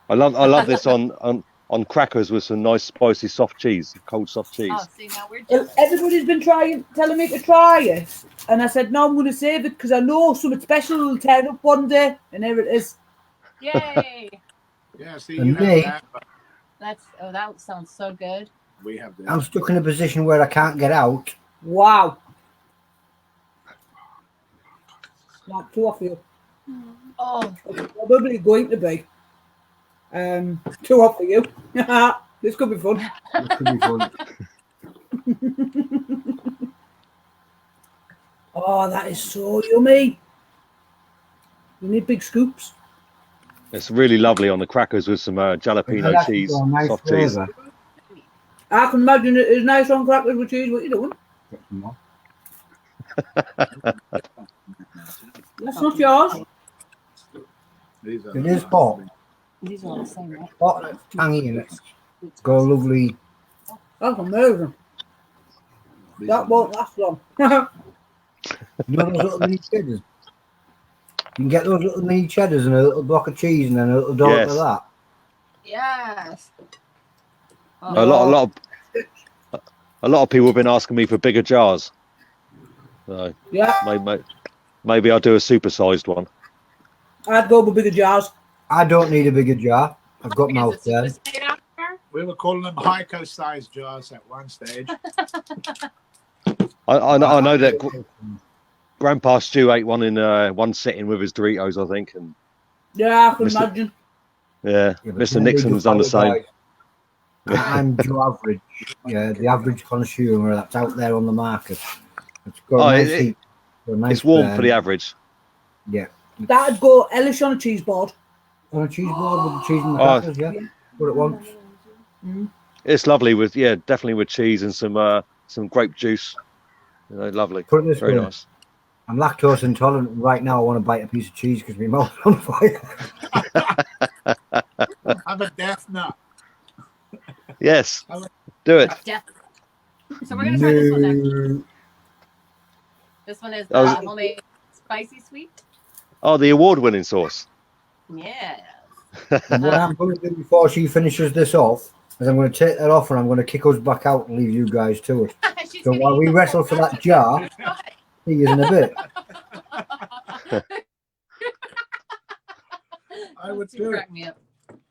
Speaker 5: I love this on on crackers with some nice spicy soft cheese, cold soft cheese.
Speaker 2: Oh, see, now we're
Speaker 7: Well,
Speaker 2: just
Speaker 7: everybody's been telling me to try it, and I said no, I'm going to save it because I know something special will turn up one day, and there it is.
Speaker 2: yay.
Speaker 3: Yeah, see,
Speaker 1: And
Speaker 3: you have
Speaker 1: me?
Speaker 3: that, but
Speaker 2: That sounds so good.
Speaker 3: we have this.
Speaker 1: I'm stuck in a position where I can't get out.
Speaker 7: Wow. Not too off you.
Speaker 2: Oh,
Speaker 7: It's probably going to be. Too hot for you. This could be fun.
Speaker 1: This could be fun.
Speaker 7: Oh, that is so yummy. You need big scoops.
Speaker 5: It's really lovely on the crackers with some jalapeno
Speaker 1: That's
Speaker 5: cheese,
Speaker 1: got a nice
Speaker 5: soft cheese.
Speaker 1: flavour.
Speaker 7: I can imagine it is nice on crackers with cheese. What you doing? That's not yours.
Speaker 3: These are
Speaker 1: It is hot.
Speaker 2: these are all the same, right?
Speaker 1: Hot and tangy, and it's got a lovely.
Speaker 7: That's amazing.
Speaker 3: these
Speaker 7: That
Speaker 3: are-
Speaker 7: won't last long.
Speaker 1: You know those little mini cheddars? You can get those little mini cheddars and a little block of cheese and then a little dollop
Speaker 5: Yes.
Speaker 1: of that.
Speaker 2: Yes. Oh,
Speaker 5: A lot of people have been asking me for bigger jars. So
Speaker 7: Yeah,
Speaker 5: maybe I'll do a supersized one.
Speaker 7: I'd go with bigger jars.
Speaker 1: I don't need a bigger jar. I've got mouth
Speaker 2: is it
Speaker 1: there.
Speaker 2: super stayed out there?
Speaker 3: We were calling them Heiko-sized jars at one stage.
Speaker 5: I know that Grandpa Stu ate one in one sitting with his Doritos, I think, and
Speaker 7: Yeah, I can
Speaker 5: Mr.
Speaker 7: imagine.
Speaker 5: yeah,
Speaker 1: Yeah, but
Speaker 5: Mr.
Speaker 1: then they
Speaker 5: Nixon
Speaker 1: do
Speaker 5: was done the same.
Speaker 1: apologise. I'm Joe Average. Yeah, the average consumer that's out there on the market. It's got
Speaker 5: Oh,
Speaker 1: a nice
Speaker 5: it-
Speaker 1: heat. got a nice
Speaker 5: It's warm
Speaker 1: burn.
Speaker 5: for the average.
Speaker 1: Yeah.
Speaker 7: That'd go Elish on a cheese board.
Speaker 1: On a cheese board with the cheese and the
Speaker 5: Oh.
Speaker 1: crackers, yeah. Put it once.
Speaker 5: It's lovely with definitely with cheese and some grape juice. You know, lovely,
Speaker 1: Put it this
Speaker 5: very
Speaker 1: way.
Speaker 5: nice.
Speaker 1: I'm lactose intolerant. And right now, I want to bite a piece of cheese because my mouth's on fire.
Speaker 3: I'm a death nut.
Speaker 5: Yes, do it.
Speaker 2: Definitely. So we're gonna try this one next.
Speaker 1: No.
Speaker 2: This one is
Speaker 5: That was-
Speaker 2: homemade spicy sweet.
Speaker 5: Oh, the award-winning sauce.
Speaker 2: Yeah.
Speaker 1: And what I'm going to do before she finishes this off is I'm going to take that off and I'm going to kick us back out and leave you guys to it.
Speaker 2: She's
Speaker 1: So
Speaker 2: gonna
Speaker 1: while
Speaker 2: eat
Speaker 1: we
Speaker 2: the
Speaker 1: wrestle
Speaker 2: whole
Speaker 1: for that
Speaker 2: bunch.
Speaker 1: jar, see you in a bit.
Speaker 3: I would
Speaker 2: You
Speaker 3: do it.
Speaker 2: crack me up.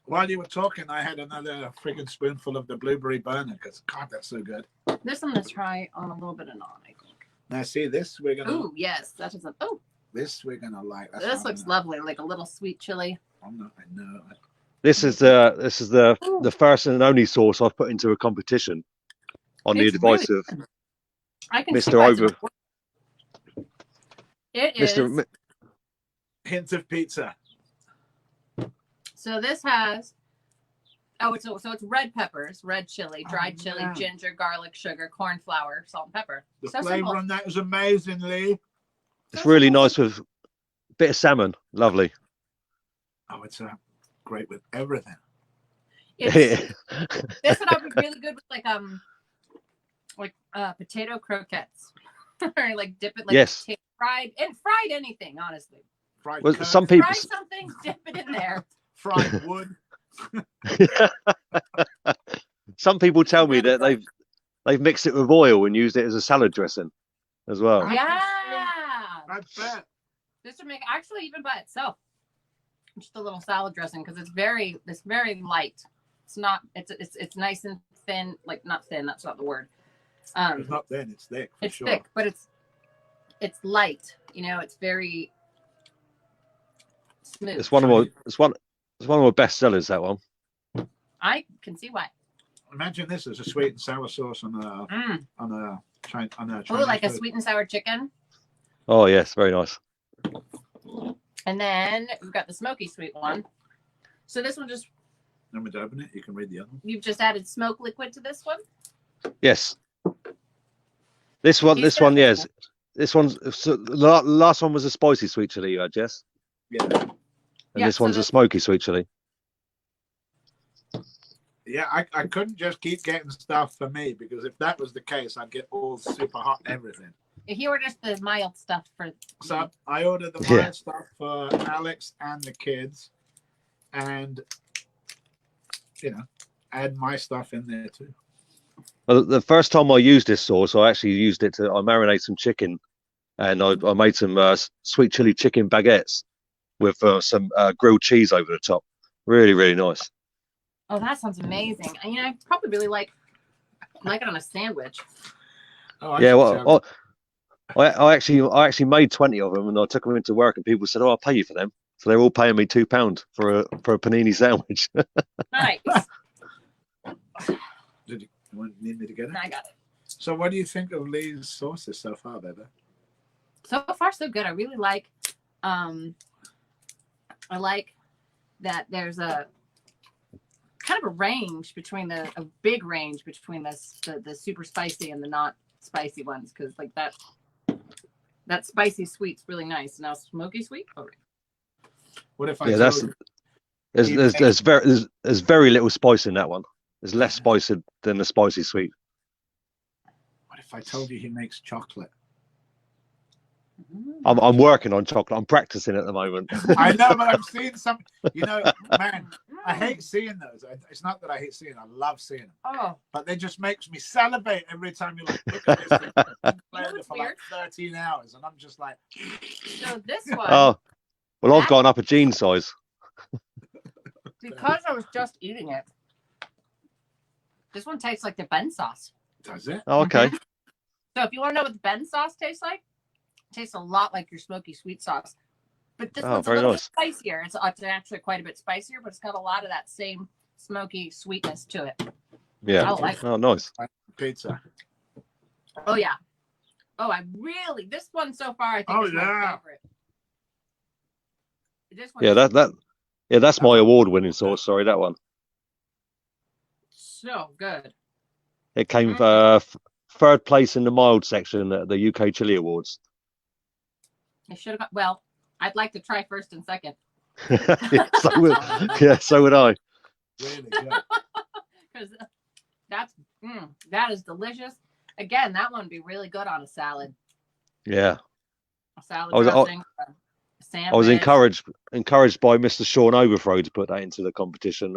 Speaker 3: While you were talking, I had another friggin' spoonful of the blueberry burner because, God, that's so good.
Speaker 2: This I'm gonna try on a little bit of naan, I think.
Speaker 3: Now, see, this we're gonna
Speaker 2: Ooh, yes, that is a. Oh,
Speaker 3: this we're gonna like. That's
Speaker 2: this
Speaker 3: what
Speaker 2: looks
Speaker 3: I'm gonna-
Speaker 2: lovely, like a little sweet chili.
Speaker 3: I'm not. I know.
Speaker 5: This is the first and only sauce I've put into a competition on the
Speaker 2: It's
Speaker 5: advice
Speaker 2: really
Speaker 5: of
Speaker 2: good. I can see
Speaker 5: Mr.
Speaker 2: why it's
Speaker 5: Over.
Speaker 2: important. It is.
Speaker 5: Mr.
Speaker 3: Hint of pizza.
Speaker 2: So this has. Oh, so it's red peppers, red chili, dried chili,
Speaker 3: yeah.
Speaker 2: ginger, garlic, sugar, corn flour, salt, and pepper.
Speaker 3: The
Speaker 2: So
Speaker 3: flavor
Speaker 2: simple.
Speaker 3: on that is amazing, Lee.
Speaker 5: It's really nice with a bit of salmon. Lovely.
Speaker 3: Oh, it's great with everything.
Speaker 2: It's, this would be really good with like potato croquettes, or like dip it like
Speaker 5: Yes.
Speaker 2: fried anything. Honestly,
Speaker 3: Fried
Speaker 5: Well,
Speaker 3: curd,
Speaker 5: some people
Speaker 2: fry something, dip it in there.
Speaker 3: fried wood.
Speaker 5: some people tell me that they've mixed it with oil and used it as a salad dressing as well.
Speaker 2: Yeah,
Speaker 3: I bet.
Speaker 2: this would make actually even by itself, just a little salad dressing because it's very light. It's not. It's nice and thin. Like not thin. That's not the word.
Speaker 3: It's not thin. It's thick. For
Speaker 2: It's
Speaker 3: sure.
Speaker 2: thick, but it's light. You know, it's very smooth.
Speaker 5: It's one of my best sellers. That one.
Speaker 2: I can see why.
Speaker 3: Imagine this as a sweet and sour sauce on a Chinese
Speaker 2: Oh, like a
Speaker 3: food.
Speaker 2: sweet and sour chicken.
Speaker 5: Oh yes, very nice.
Speaker 2: And then we've got the smoky sweet one. So this one just,
Speaker 3: Want me to open it? You can read the other one.
Speaker 2: you've just added smoke liquid to this one.
Speaker 5: Yes. This one, yes. This one's so the last one was a spicy sweet chili you had, Jess,
Speaker 3: Yeah.
Speaker 5: and
Speaker 2: Yeah,
Speaker 5: this
Speaker 2: so
Speaker 5: one's a
Speaker 2: this-
Speaker 5: smoky sweet chili.
Speaker 3: Yeah, I couldn't just keep getting stuff for me because if that was the case, I'd get all super hot everything.
Speaker 2: He orders the mild stuff for.
Speaker 3: So I ordered the
Speaker 5: Yeah.
Speaker 3: mild stuff for Alex and the kids, and add my stuff in there too.
Speaker 5: Well, the first time I used this sauce, I actually used it to I marinate some chicken, and I made some sweet chili chicken baguettes with some grilled cheese over the top. Really, really nice.
Speaker 2: Oh, that sounds amazing. And, I probably really like it on a sandwich.
Speaker 3: Oh,
Speaker 5: Yeah, well, I actually made 20 of them, and I took them into work, and people said, "Oh, I'll pay you for them." So they're all paying me £2 for a panini sandwich.
Speaker 2: Nice.
Speaker 3: Did you need me to get it?
Speaker 2: I got it.
Speaker 3: So, what do you think of Lee's sauces so far, baby?
Speaker 2: So far, so good. I really like. I like that there's a kind of a range between a big range between the super spicy and the not spicy ones, because like that spicy sweet's really nice. Now smoky sweet. Oh,
Speaker 3: What if I
Speaker 5: Yeah,
Speaker 3: told
Speaker 5: there's very little spice in that one. There's less spice than the spicy sweet.
Speaker 3: What if I told you he makes chocolate?
Speaker 5: I'm working on chocolate. I'm practicing at the moment.
Speaker 3: I know, but I'm seeing some. Man, I hate seeing those. It's not that I hate seeing them. I love seeing them.
Speaker 2: Oh,
Speaker 3: But they just makes me salivate every time you look at this thing. I'm playing it for
Speaker 2: weird?
Speaker 3: like 13 hours, and I'm just like,
Speaker 2: so this one,
Speaker 5: Oh, well, I've gone up a jean size.
Speaker 2: because I was just eating it, this one tastes like the Ben sauce.
Speaker 3: does it?
Speaker 5: Oh, okay.
Speaker 2: So if you want to know what the Ben sauce tastes like, it tastes a lot like your smoky sweet sauce. But this one's a
Speaker 5: very
Speaker 2: little
Speaker 5: nice.
Speaker 2: bit spicier. It's actually quite a bit spicier, but it's got a lot of that same smoky sweetness to it.
Speaker 5: Yeah.
Speaker 2: I like it.
Speaker 5: Oh, nice.
Speaker 3: Pizza.
Speaker 2: Oh, yeah. Oh, this one so far, I think is my favorite. This one
Speaker 5: Yeah, that's my award-winning sauce. Sorry, that one.
Speaker 2: so good.
Speaker 5: It came third place in the mild section at the UK Chili Awards.
Speaker 2: I should have got, well, I'd like to try first and second.
Speaker 5: So would I.
Speaker 3: Really good.
Speaker 2: Because that is delicious. Again, that one would be really good on a salad.
Speaker 5: Yeah.
Speaker 2: A salad
Speaker 5: I was-
Speaker 2: dressing, a sandwich.
Speaker 5: I was encouraged by Mr. Sean Overthrow to put that into the competition,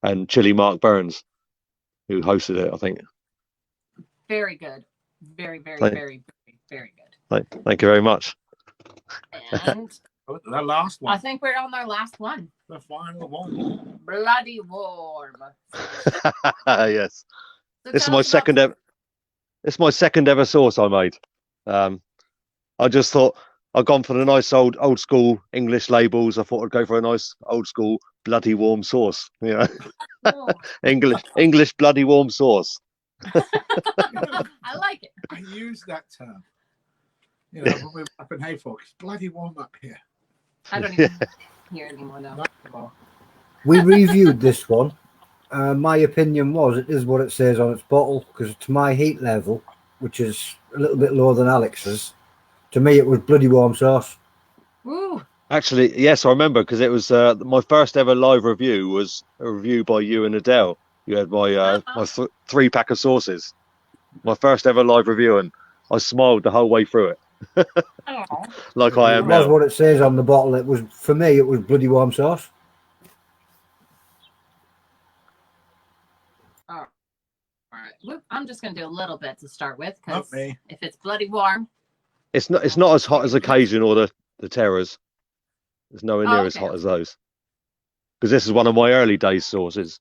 Speaker 5: and Chili Mark Burns, who hosted it, I think.
Speaker 2: Very good. Very, very,
Speaker 5: Thank-
Speaker 2: very, very, very good.
Speaker 5: Thank you very much.
Speaker 2: And
Speaker 3: The last one.
Speaker 2: I think we're on our last one.
Speaker 3: The final one.
Speaker 2: Bloody warm.
Speaker 5: Yes.
Speaker 2: So
Speaker 5: This is
Speaker 2: tell
Speaker 5: my
Speaker 2: us about-
Speaker 5: second ever. It's my second ever sauce I made. I just thought I'd gone for the nice old school English labels. I thought I'd go for a nice old school bloody warm sauce.
Speaker 2: Oh,
Speaker 5: English bloody warm sauce.
Speaker 2: I like it.
Speaker 3: I use that term. When we were up in Hayfork, it's bloody warm up here.
Speaker 2: I don't even hear it anymore now.
Speaker 1: We reviewed this one. My opinion was it is what it says on its bottle, because to my heat level, which is a little bit lower than Alex's, to me it was bloody warm sauce.
Speaker 2: Woo.
Speaker 5: Actually, yes, I remember, because it was my first ever live review was a review by you and Adele. You had my 3-pack of sauces. My first ever live review, and I smiled the whole way through it.
Speaker 2: Oh.
Speaker 5: Like I
Speaker 1: It
Speaker 5: am
Speaker 1: was
Speaker 5: now.
Speaker 1: what it says on the bottle. It was, for me, it was bloody warm sauce.
Speaker 2: All right. Whoop. I'm just going to do a little bit to start with,
Speaker 3: Not
Speaker 2: because
Speaker 3: me.
Speaker 2: if it's bloody warm.
Speaker 5: It's not as hot as Occasion or the Terrors. It's nowhere near as
Speaker 2: okay.
Speaker 5: hot as those. Because this is one of my early days sauces.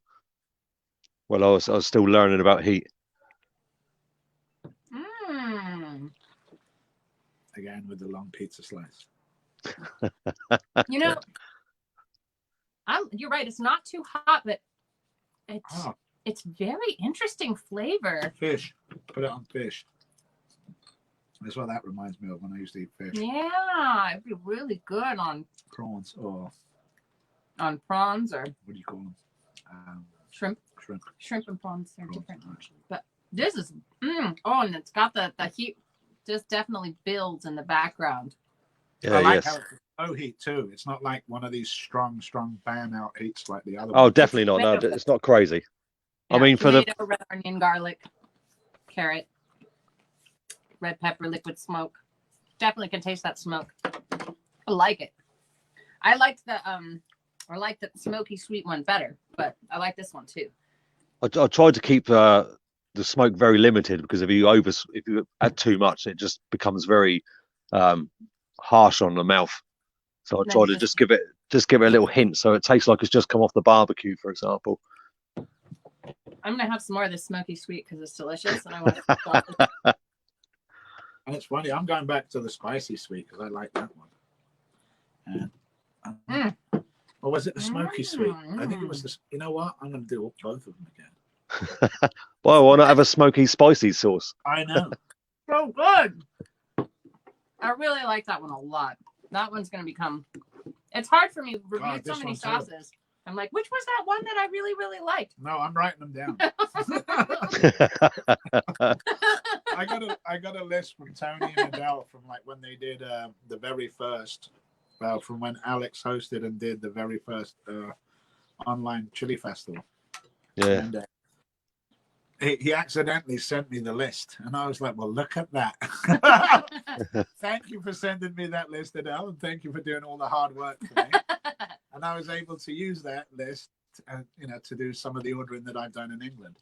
Speaker 5: Well, I was still learning about heat.
Speaker 2: Mmm.
Speaker 3: Again with the long pizza slice.
Speaker 2: You know, you're right. It's not too hot, but it's very interesting flavor.
Speaker 3: Fish. Put it on fish. That's what that reminds me of when I used to eat fish.
Speaker 2: Yeah, it'd be really good on
Speaker 3: Prawns or
Speaker 2: prawns or
Speaker 3: what do you call them?
Speaker 2: shrimp.
Speaker 3: Shrimp.
Speaker 2: And prawns are
Speaker 3: Prawns,
Speaker 2: different.
Speaker 3: right.
Speaker 2: But this is and it's got the heat. Just definitely builds in the background.
Speaker 5: Yeah,
Speaker 3: I like
Speaker 5: yes.
Speaker 3: how it's low heat too. It's not like one of these strong bam out heats like the other
Speaker 5: Oh,
Speaker 3: ones.
Speaker 5: definitely not. No, it's not crazy. I
Speaker 2: Yeah,
Speaker 5: mean, for the
Speaker 2: tomato, red onion, garlic, carrot, red pepper, liquid smoke. Definitely can taste that smoke. I like it. I liked the smoky sweet one better, but I like this one too.
Speaker 5: I tried to keep the smoke very limited, because if you add too much, it just becomes very harsh on the mouth. So I try to just give it a little hint, so it tastes like it's just come off the barbecue, for example.
Speaker 2: I'm gonna have some more of this smoky sweet because it's delicious, and I want to.
Speaker 3: And it's funny, I'm going back to the spicy sweet because I like that one. And, or was it the smoky sweet? I think it was the. You know what? I'm going to do both of them again.
Speaker 5: Well, why not have a smoky spicy sauce?
Speaker 3: I know.
Speaker 2: So good. I really like that one a lot. That one's going to become. It's hard for me to review so many sauces. I'm like, which was that one that I really, really liked?
Speaker 3: No, I'm writing them down. I got a list from Tony and Adele from like when they did the very first, from when Alex hosted and did the very first online chili festival.
Speaker 5: Yeah.
Speaker 3: And he accidentally sent me the list, and I was like, well, look at that. Thank you for sending me that list, Adele, and thank you for doing all the hard work for me. And I was able to use that list, to do some of the ordering that I've done in England.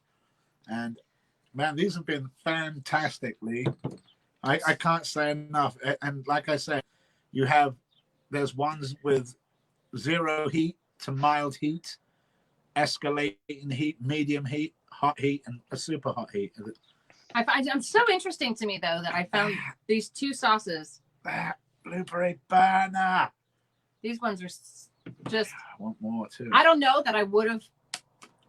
Speaker 3: And man, these have been fantastic, Lee. I can't say enough. And like I said, there's ones with 0 heat to mild heat, escalating heat, medium heat, hot heat, and a super hot heat.
Speaker 2: It's so interesting to me, though, that I found these 2 sauces.
Speaker 3: Blueberry banana.
Speaker 2: These ones are just.
Speaker 3: I want more too.
Speaker 2: I don't know that I would have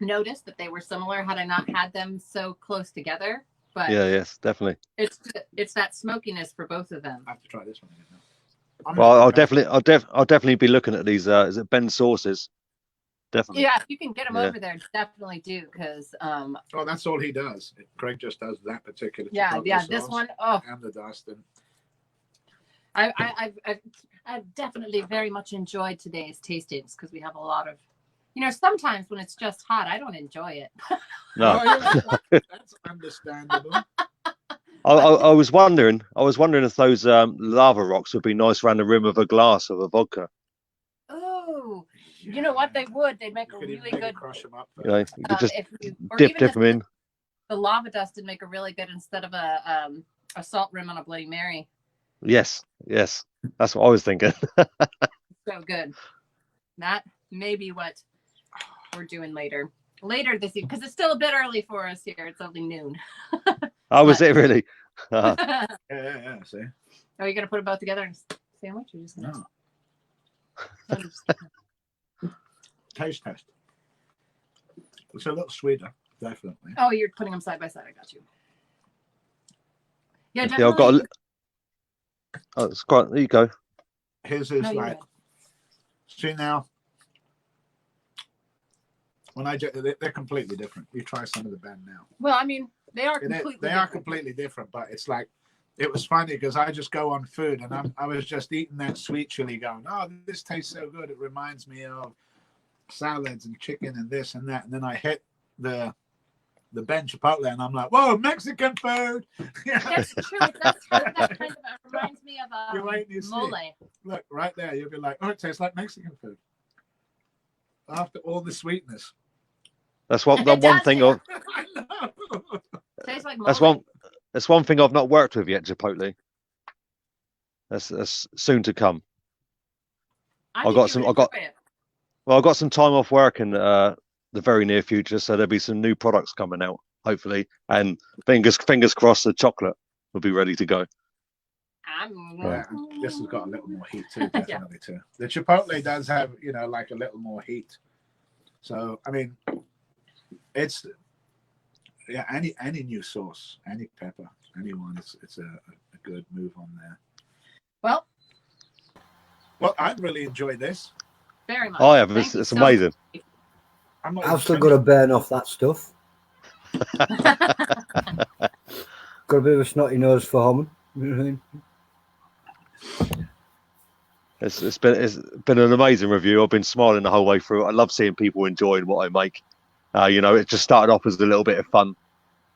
Speaker 2: noticed that they were similar had I not had them so close together. But
Speaker 5: yes, definitely.
Speaker 2: It's that smokiness for both of them.
Speaker 3: I have to try this one again now.
Speaker 5: Well, I'll definitely be looking at these. Is it Ben sauces? Definitely.
Speaker 2: Yeah, if you can get them over there, definitely do, because.
Speaker 3: Oh, that's all he does. Craig just does that particular.
Speaker 2: Yeah. This one. Oh.
Speaker 3: And the dust. And
Speaker 2: I've definitely very much enjoyed today's tastings because we have a lot of. Sometimes when it's just hot, I don't enjoy it.
Speaker 5: No,
Speaker 3: that's understandable.
Speaker 5: I was wondering if those lava rocks would be nice around the rim of a glass of a vodka.
Speaker 2: Oh, you know what? They would. They'd make a really good.
Speaker 3: Crush them up.
Speaker 5: You could just dip them in.
Speaker 2: The lava dust would make a really good instead of a salt rim on a Bloody Mary.
Speaker 5: Yes, that's what I was thinking.
Speaker 2: So good. That may be what we're doing later this evening, because it's still a bit early for us here. It's only noon.
Speaker 5: Oh, was it really?
Speaker 3: Yeah. See.
Speaker 2: Are you gonna put them both together in a sandwich, or just gonna?
Speaker 3: No. Taste test. It's a little sweeter, definitely.
Speaker 2: Oh, you're putting them side by side. I got you. Yeah, definitely.
Speaker 5: Yeah, I've got. Oh, it's quite. There you go.
Speaker 3: His is like. See now. When they're completely different. You try some of the Ben now.
Speaker 2: Well, I mean, they are
Speaker 3: completely different, but it's like, it was funny because I just go on food and I was just eating that sweet chili going, oh, this tastes so good. It reminds me of salads and chicken and this and that. And then I hit the Ben Chipotle and I'm like, whoa, Mexican food.
Speaker 2: That's true. That reminds me of mole.
Speaker 3: Look, right there. You'll be like, oh, it tastes like Mexican food. After all the sweetness.
Speaker 5: That's one thing of.
Speaker 2: Tastes like
Speaker 5: mole. That's one thing I've not worked with yet, Chipotle. That's soon to come. I got some time off work in the very near future, so there'll be some new products coming out, hopefully, and fingers crossed the chocolate will be ready to go.
Speaker 3: Yeah, this has got a little more heat too, definitely too. The Chipotle does have, like a little more heat. So I mean, it's any new sauce, any pepper, anyone, it's a good move on there. Well, I've really enjoyed this.
Speaker 2: Very much.
Speaker 5: I have. It's amazing.
Speaker 1: I've still got to burn off that stuff. Got a bit of a snotty nose for Homan. You know what I mean?
Speaker 5: It's been an amazing review. I've been smiling the whole way through. I love seeing people enjoying what I make. It just started off as a little bit of fun,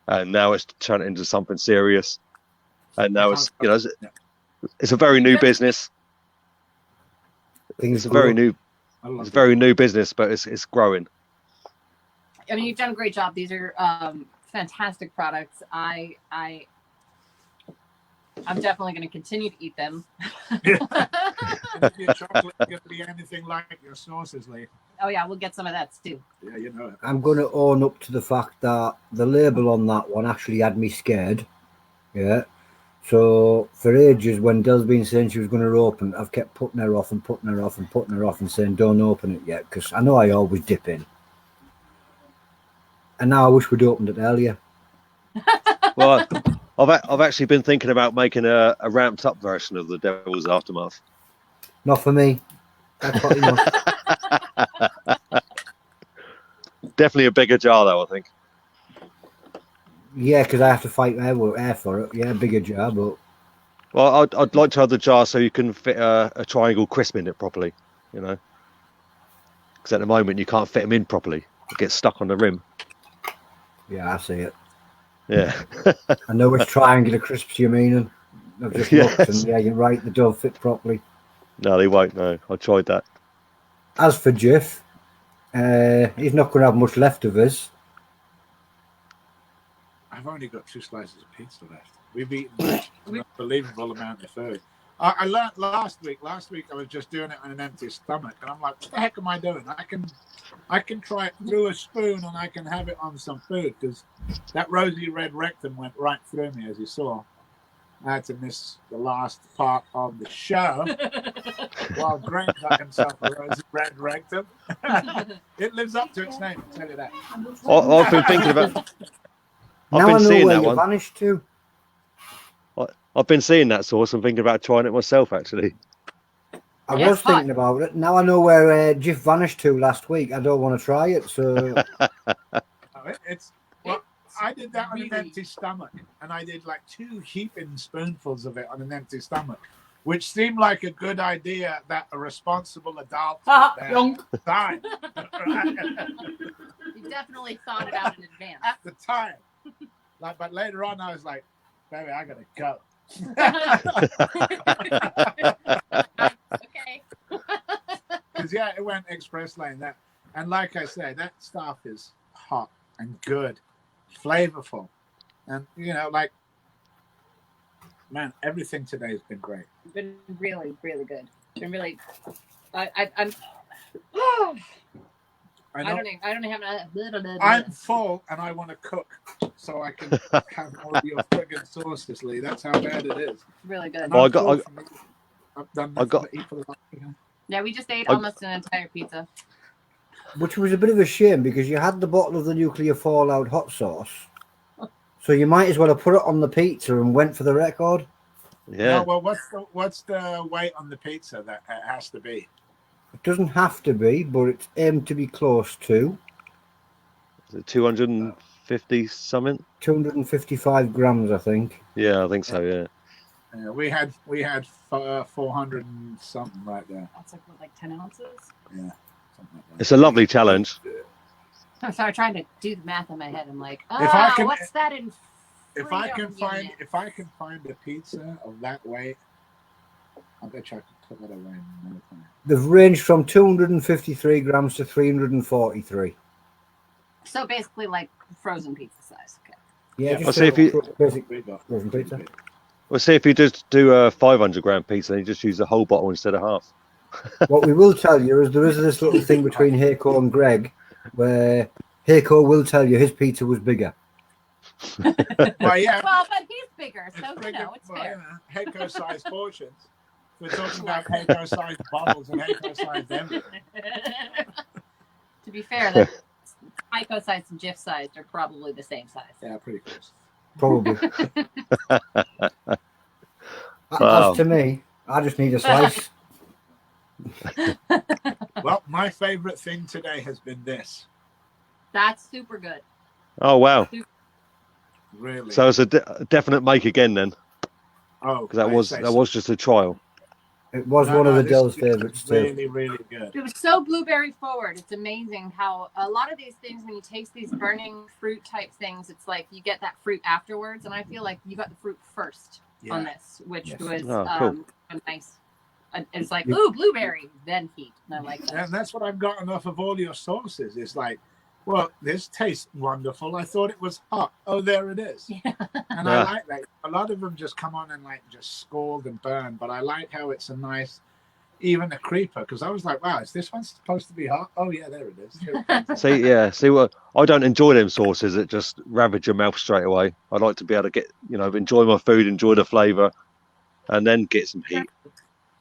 Speaker 5: and now it's turned into something serious. And now it's a very new business. It's a very new business, but it's growing.
Speaker 2: I mean, you've done a great job. These are fantastic products. I'm definitely going to continue to eat them.
Speaker 3: And if your chocolate is going to be anything like your sauces, Lee.
Speaker 2: Oh yeah, we'll get some of that too.
Speaker 3: Yeah, you know it.
Speaker 1: I'm going to own up to the fact that the label on that one actually had me scared. Yeah. So for ages, when Del's been saying she was going to open, I've kept putting her off and putting her off and putting her off and saying, don't open it yet, because I know I always dip in. And now I wish we'd opened it earlier.
Speaker 5: Well, I've actually been thinking about making a ramped up version of the Devil's Aftermath.
Speaker 1: Not for me. That's what enough.
Speaker 5: Definitely a bigger jar, though, I think.
Speaker 1: Yeah, because I have to fight air for it. Yeah, bigger jar, but
Speaker 5: Well, I'd like to have the jar so you can fit a triangle crisp in it properly, you know. Because at the moment you can't fit them in properly. It gets stuck on the rim.
Speaker 1: yeah, I see it.
Speaker 5: Yeah.
Speaker 1: I know which triangular crisps you mean, and I've just looked, and yeah, you're right, they don't fit properly.
Speaker 5: No, they won't. No, I tried that.
Speaker 1: As for Jeff, he's not going to have much left of us.
Speaker 3: I've only got 2 slices of pizza left. We've eaten an unbelievable amount of food. I learned last week. Last week I was just doing it on an empty stomach, and I'm like, what the heck am I doing? I can try it through a spoon, and I can have it on some food, because that rosy red rectum went right through me, as you saw. I had to miss the last part of the show while Greg got himself a rosy red rectum. It lives up to its name, I'll tell you that.
Speaker 5: I've been thinking about.
Speaker 1: Now I
Speaker 5: I've been
Speaker 1: know
Speaker 5: seeing
Speaker 1: where
Speaker 5: that
Speaker 1: you
Speaker 5: one.
Speaker 1: vanished to.
Speaker 5: I've been seeing that sauce. I'm thinking about trying it myself, actually.
Speaker 1: I
Speaker 2: Yeah,
Speaker 1: was
Speaker 2: it's hot.
Speaker 1: thinking about it. Now I know where Jeff vanished to last week. I don't want to try it, so
Speaker 3: I did that on an empty stomach, and I did like 2 heaping spoonfuls of it on an empty stomach, which seemed like a good idea that a responsible adult
Speaker 7: Young.
Speaker 3: time.
Speaker 2: You definitely thought it out in advance.
Speaker 3: At the time. But later on I was like, baby, I gotta go.
Speaker 2: Okay.
Speaker 3: Because yeah, it went express lane. That, and like I said, that stuff is hot and good, flavorful, and you know, like, man, everything today has been great.
Speaker 2: It's been really, really good. It's been really. I'm.
Speaker 3: I
Speaker 2: I
Speaker 3: know.
Speaker 2: don't have a.
Speaker 3: I'm full and I want to cook so I can have more of your friggin' sauces, Lee. That's how bad it is.
Speaker 2: Really good.
Speaker 3: And
Speaker 5: Oh,
Speaker 3: I've done nothing but eat for the last weekend.
Speaker 2: Yeah, we just ate almost an entire pizza.
Speaker 1: which was a bit of a shame because you had the bottle of the nuclear fallout hot sauce, so you might as well have put it on the pizza and went for the record.
Speaker 5: Yeah.
Speaker 3: No, well, what's the weight on the pizza that it has to be?
Speaker 1: It doesn't have to be, but it's aimed to be close to
Speaker 5: Is it 250 something?
Speaker 1: 255 grams, I think.
Speaker 5: Yeah, I think so. Yeah.
Speaker 3: We had 400 and something right there.
Speaker 2: That's like 10 ounces.
Speaker 3: Yeah, something like that.
Speaker 5: It's a lovely challenge.
Speaker 2: I'm sorry, trying to do the math in my head. I'm like,
Speaker 3: If I can-
Speaker 2: what's that in?
Speaker 3: If I can find a pizza of that weight, I bet you I could put that away in another time.
Speaker 1: They've ranged from 253 grams to 343.
Speaker 2: So basically, like frozen pizza size. Okay.
Speaker 1: Yeah,
Speaker 3: Yeah,
Speaker 1: just
Speaker 5: see if you-
Speaker 1: basic
Speaker 3: We got
Speaker 1: frozen pizza.
Speaker 5: Well, see if you just do a 500-gram pizza and you just use the whole bottle instead of half.
Speaker 1: What we will tell you is there is this little thing between Heiko and Greg where Heiko will tell you his pizza was bigger.
Speaker 3: Well, yeah.
Speaker 2: Well, but he's bigger, so
Speaker 3: It's
Speaker 2: you know it's fair.
Speaker 3: Heiko-sized portions. We're talking about Heiko-sized bottles and Heiko-sized everything.
Speaker 2: To be fair, the Heiko size and Jif size are probably the same size.
Speaker 3: Yeah, pretty close.
Speaker 1: Probably.
Speaker 5: Wow.
Speaker 1: As to me, I just need a slice.
Speaker 3: Well, my favorite thing today has been this.
Speaker 2: That's super good.
Speaker 5: Oh, wow.
Speaker 3: Really.
Speaker 5: So it's a definite make again then,
Speaker 3: oh,
Speaker 5: because that was just a trial.
Speaker 1: It was
Speaker 3: No,
Speaker 1: one of the
Speaker 3: this
Speaker 1: Dell's
Speaker 3: is
Speaker 1: favourites too.
Speaker 3: Really, really good.
Speaker 2: It was so blueberry forward. It's amazing how a lot of these things, when you taste these burning fruit type things, it's like you get that fruit afterwards. And I feel like you got the fruit first on this, which
Speaker 1: Yes.
Speaker 2: was
Speaker 5: Oh, cool.
Speaker 2: a nice. It's like, ooh, blueberry, then heat. And I like that.
Speaker 3: And that's what I've gotten off of all your sauces. It's like well, this tastes wonderful. I thought it was hot. Oh, there it is.
Speaker 2: Yeah.
Speaker 3: And
Speaker 5: Yeah.
Speaker 3: I like that. A lot of them just come on and like just scald and burn, but I like how it's a nice, even a creeper, because I was like, wow, is this one supposed to be hot? Oh yeah, there it is.
Speaker 5: See what I don't enjoy them sauces that just ravage your mouth straight away. I like to be able to get, enjoy my food, enjoy the flavour, and then get some heat.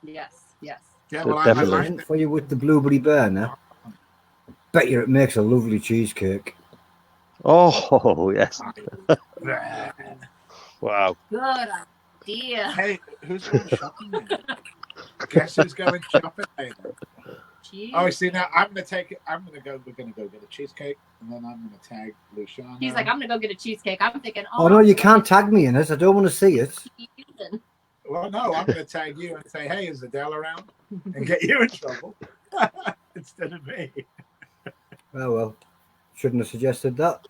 Speaker 2: Yes. Yes.
Speaker 3: Yeah, well, I
Speaker 5: Definitely.
Speaker 3: like
Speaker 1: Brilliant for you with the blueberry burner. Bet you it makes a lovely cheesecake.
Speaker 5: Oh yes.
Speaker 3: that.
Speaker 5: Wow.
Speaker 2: Good idea.
Speaker 3: Hey, who's going shopping then? Guess who's going shopping later?
Speaker 2: Jeez.
Speaker 3: Oh, see, now I'm going to take it. We're going to go get a cheesecake, and then I'm going to tag Luciano.
Speaker 2: He's like, I'm gonna go get a cheesecake. I'm thinking,
Speaker 1: Oh no, you can't tag me in it. I don't want to see it.
Speaker 3: Well, no, I'm going to tag you and say, hey, is Adele around? And get you in trouble instead of me.
Speaker 1: Oh well, shouldn't have suggested that.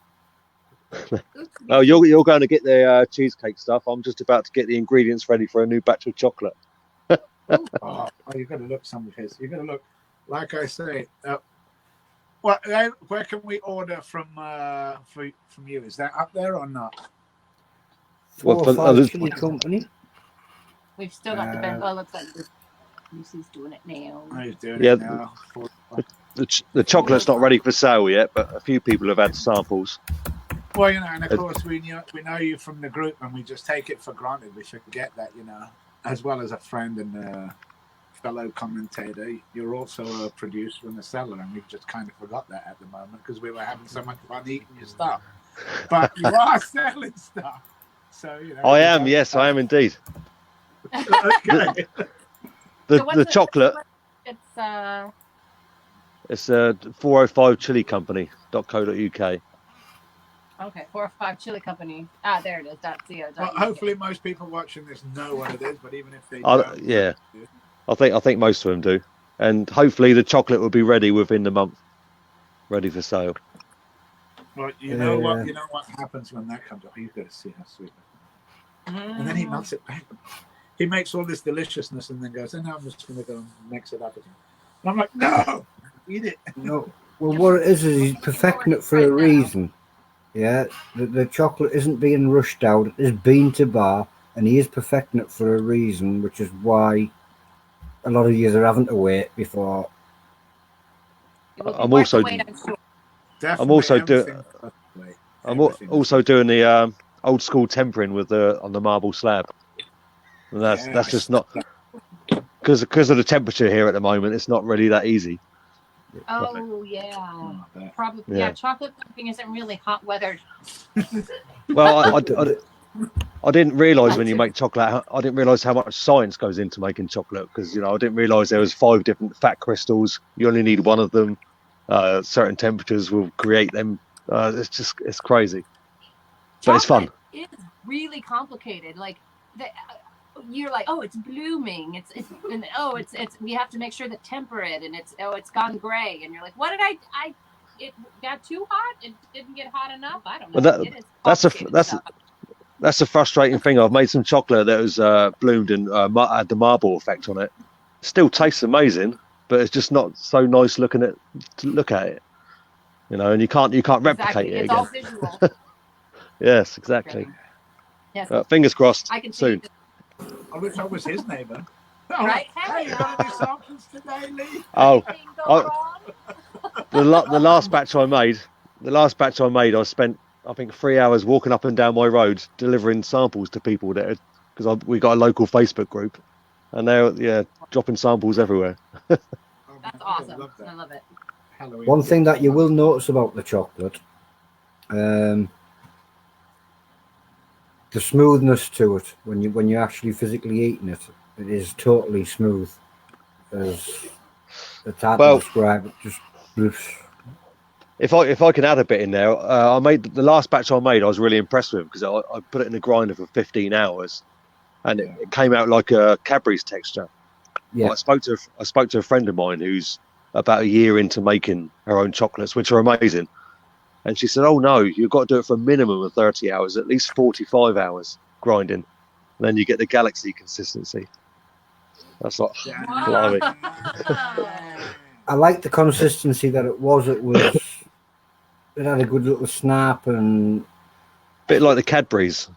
Speaker 5: Oh, you're going to get the cheesecake stuff. I'm just about to get the ingredients ready for a new batch of chocolate.
Speaker 3: Oh, you've got to look some of his. You've got to look, like I say. Where can we order from you? Is that up there or not?
Speaker 1: Four
Speaker 5: for
Speaker 1: or five
Speaker 5: others-
Speaker 1: Chilee Company.
Speaker 2: We've still got the Ben. Oh, looks like Lucy's doing it now.
Speaker 3: Oh, he's doing
Speaker 5: Yeah.
Speaker 3: it now.
Speaker 5: The chocolate's not ready for sale yet, but a few people have had samples.
Speaker 3: Well, and of course we know you from the group, and we just take it for granted. We forget that, as well as a friend and fellow commentator, you're also a producer and a seller, and we've just kind of forgot that at the moment because we were having so much fun eating your stuff. But you are selling stuff, so
Speaker 5: I am, yes, I am indeed.
Speaker 3: Okay.
Speaker 5: The chocolate.
Speaker 2: It's
Speaker 5: It's 405chiliecompany.co.uk.
Speaker 2: okay. 4 or 5 Chilee Company. Ah, there it is. .co.
Speaker 3: Well, hopefully most people watching this know what it is, but even if they
Speaker 5: I
Speaker 3: don't,
Speaker 5: yeah. I think most of them do, and hopefully the chocolate will be ready within the month, ready for sale.
Speaker 3: well, you know what happens when that comes up. You've got to see how sweet. And then he melts it back. He makes all this deliciousness and then goes, and now I'm just going to go and mix it up again. And I'm like, no, eat it.
Speaker 1: No. Well, what it is he's perfecting it for a reason. Yeah, the chocolate isn't being rushed out. It is bean to bar, and he is perfecting it for a reason, which is why a lot of you are having to wait before.
Speaker 5: I'm also doing the old school tempering with on the marble slab, and that's just not because of the temperature here at the moment. It's not really that easy.
Speaker 2: Oh yeah, probably.
Speaker 5: Yeah.
Speaker 2: Yeah, chocolate pudding isn't really hot weather.
Speaker 5: Well, I didn't realise when you make chocolate. I didn't realise how much science goes into making chocolate because I didn't realise there was 5 different fat crystals. You only need one of them. Certain temperatures will create them. It's crazy, but it's fun.
Speaker 2: It's really complicated. Like you're like, oh, it's blooming. It's we have to make sure that temper it, and it's gone gray, and you're like, what did it got too hot? It didn't get hot enough. I don't know.
Speaker 5: Well, that's a frustrating thing. I've made some chocolate that was bloomed and had the marble effect on it. Still tastes amazing, but it's just not so nice to look at it. And you can't replicate it
Speaker 2: it's
Speaker 5: again.
Speaker 2: all visual.
Speaker 5: Yes, exactly.
Speaker 2: Yes.
Speaker 5: Fingers crossed.
Speaker 2: I can
Speaker 5: soon.
Speaker 3: I wish I was his neighbour.
Speaker 2: Right?
Speaker 3: Hey, you got any samples today, Lee?
Speaker 5: Oh,
Speaker 2: Anything go wrong?
Speaker 5: the last batch I made, I spent I think 3 hours walking up and down my road delivering samples to people because we got a local Facebook group, and they're dropping samples everywhere.
Speaker 2: That's awesome. I love it.
Speaker 3: Halloween.
Speaker 1: One thing that you will notice about the chocolate, the smoothness to it when you're actually physically eating it, it is totally smooth. As it's hard to describe. It just.
Speaker 5: If I can add a bit in there, I made the last batch I made. I was really impressed with because I put it in the grinder for 15 hours, and it came out like a Cadbury's texture.
Speaker 1: Yeah.
Speaker 5: I spoke to a friend of mine who's about a year into making her own chocolates, which are amazing. And she said, "Oh no, you've got to do it for a minimum of 30 hours, at least 45 hours grinding, and then you get the galaxy consistency." That's like,
Speaker 1: I like the consistency that it was. It was it had a good little snap and
Speaker 5: Bit like the Cadburys.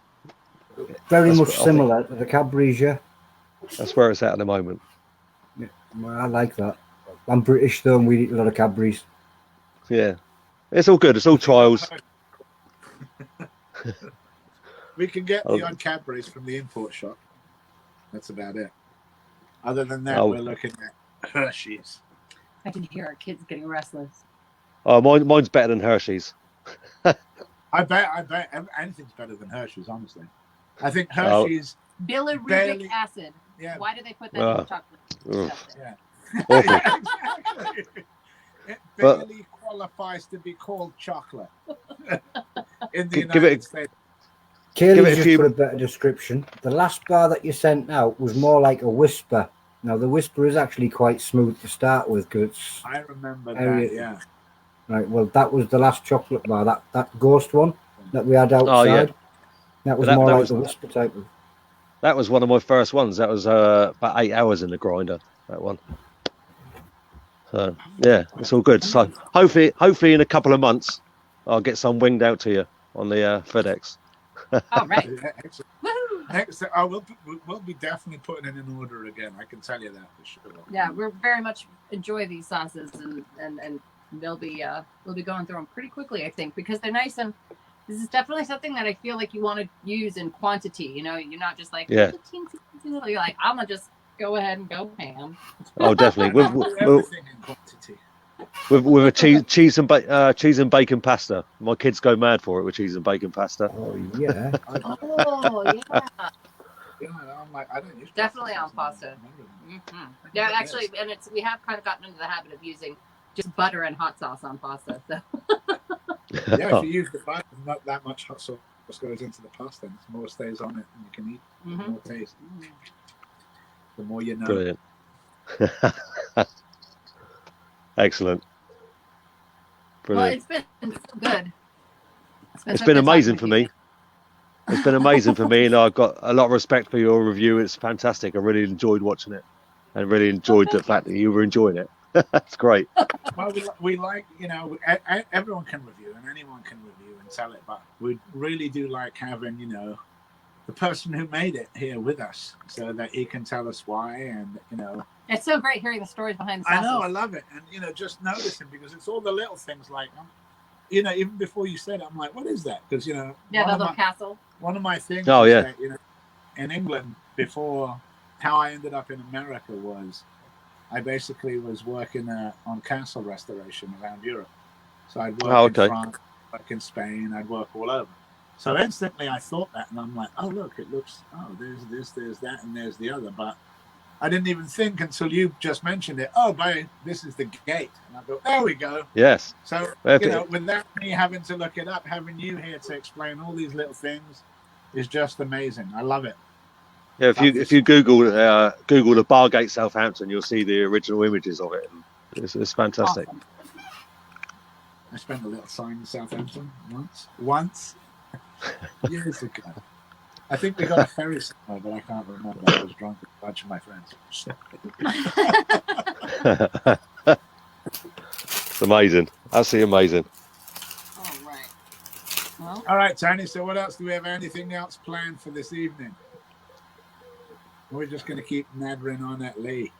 Speaker 1: very
Speaker 5: That's
Speaker 1: much
Speaker 5: what I think.
Speaker 1: similar to the Cadbury's. Yeah,
Speaker 5: That's where it's at the moment.
Speaker 1: well, I like that. I'm British though, and we eat a lot of Cadbury's.
Speaker 5: Yeah, it's all good. It's all trials.
Speaker 3: We can get
Speaker 5: Oh.
Speaker 3: the odd Cadbury's from the import shop. That's about it. Other than that,
Speaker 5: Oh.
Speaker 3: we're looking at Hershey's.
Speaker 2: I can hear our kids getting restless.
Speaker 5: Oh, mine's better than Hershey's.
Speaker 3: I bet anything's better than Hershey's, honestly. I think
Speaker 5: Oh.
Speaker 3: Hershey's,
Speaker 2: Bilirubin
Speaker 3: Barely-
Speaker 2: acid.
Speaker 3: yeah.
Speaker 2: Why do they put that in the chocolate?
Speaker 5: Ugh.
Speaker 3: Yeah.
Speaker 5: Awful.
Speaker 3: Exactly. It
Speaker 5: But-
Speaker 3: barely qualifies to be called chocolate in the
Speaker 5: Give
Speaker 3: United
Speaker 5: it-
Speaker 3: States.
Speaker 5: Give it
Speaker 1: Kaylee's
Speaker 5: a
Speaker 1: just
Speaker 5: few-
Speaker 1: put a better description. The last bar that you sent out was more like a whisper. Now the whisper is actually quite smooth to start with because it's
Speaker 3: I remember
Speaker 1: Area-
Speaker 3: that, yeah.
Speaker 1: right. Well, that was the last chocolate bar, that ghost one that we had outside.
Speaker 5: Oh, yeah.
Speaker 1: That was
Speaker 5: That-
Speaker 1: more
Speaker 5: that
Speaker 1: like
Speaker 5: was-
Speaker 1: the whisper type of.
Speaker 5: That was one of my first ones. That was about 8 hours in the grinder. That one. So yeah, it's all good. So hopefully in a couple of months, I'll get some winged out to you on the FedEx.
Speaker 2: All right.
Speaker 3: Excellent.
Speaker 2: Woohoo!
Speaker 3: Excellent. We'll be definitely putting it in order again. I can tell you that for sure.
Speaker 2: Yeah, we're very much enjoy these sauces, and we'll be going through them pretty quickly, I think, because they're nice, and this is definitely something that I feel like you want to use in quantity. You know, you're not just like,
Speaker 5: Yeah.
Speaker 2: you're like, I'm gonna just go ahead and go ham.
Speaker 5: Oh, definitely.
Speaker 3: Everything in quantity.
Speaker 5: With a cheese and bacon pasta. My kids go mad for it with cheese and bacon pasta.
Speaker 1: Oh yeah.
Speaker 2: Oh yeah,
Speaker 3: Yeah, I'm like, I don't use
Speaker 2: definitely on
Speaker 3: pasta.
Speaker 2: pasta. Yeah, actually, and we have kind of gotten into the habit of using just butter and hot sauce on pasta. So
Speaker 3: Yeah, if you use the butter, not that much hot sauce goes into the pasta, and more stays on it, and you can eat
Speaker 2: Mhm.
Speaker 3: more taste. The more you know.
Speaker 5: Brilliant. Excellent.
Speaker 2: well,
Speaker 5: Brilliant.
Speaker 2: it's been so good.
Speaker 5: It's
Speaker 2: so
Speaker 5: been
Speaker 2: good
Speaker 5: amazing
Speaker 2: talking
Speaker 5: for
Speaker 2: with you.
Speaker 5: me. It's been amazing for me, and I've got a lot of respect for your review. It's fantastic. I really enjoyed watching it, and really enjoyed the fact that you were enjoying it. That's great.
Speaker 3: Well, we like, you know, everyone can review and anyone can review and tell it, but we really do like having, you know, the person who made it here with us so that he can tell us why, and, you know.
Speaker 2: It's so great hearing the stories behind the
Speaker 3: I
Speaker 2: sauces.
Speaker 3: know, I love it. And, you know, just noticing, because it's all the little things like, you know, even before you said it, I'm like, what is that? Because, you know,
Speaker 2: Yeah, the little castle.
Speaker 3: one of my things
Speaker 5: Oh,
Speaker 3: is
Speaker 5: yeah.
Speaker 3: that, you know, in England, before how I ended up in America was I basically was working on castle restoration around Europe. So I'd work in France, work in Spain, I'd work all over. So instantly I thought that, and I'm like, oh, look, it looks, oh, there's this, there's that, and there's the other. But I didn't even think until you just mentioned it, oh, boy, this is the gate. And I go, there we go.
Speaker 5: Yes.
Speaker 3: So,
Speaker 5: If
Speaker 3: you
Speaker 5: it-
Speaker 3: know, without me having to look it up, having you here to explain all these little things is just amazing. I love it.
Speaker 5: Yeah, if you Google the Bargate Southampton, you'll see the original images of it. It's fantastic.
Speaker 2: Awesome.
Speaker 3: I spent a little time in Southampton once, years ago. I think we got a ferry somewhere, but I can't remember. I was drunk with a bunch of my friends.
Speaker 5: It's amazing. Absolutely amazing.
Speaker 2: All right. Well,
Speaker 3: All right, Tony. So, what else do we have? Anything else planned for this evening? We're just going to keep nattering on at Lee.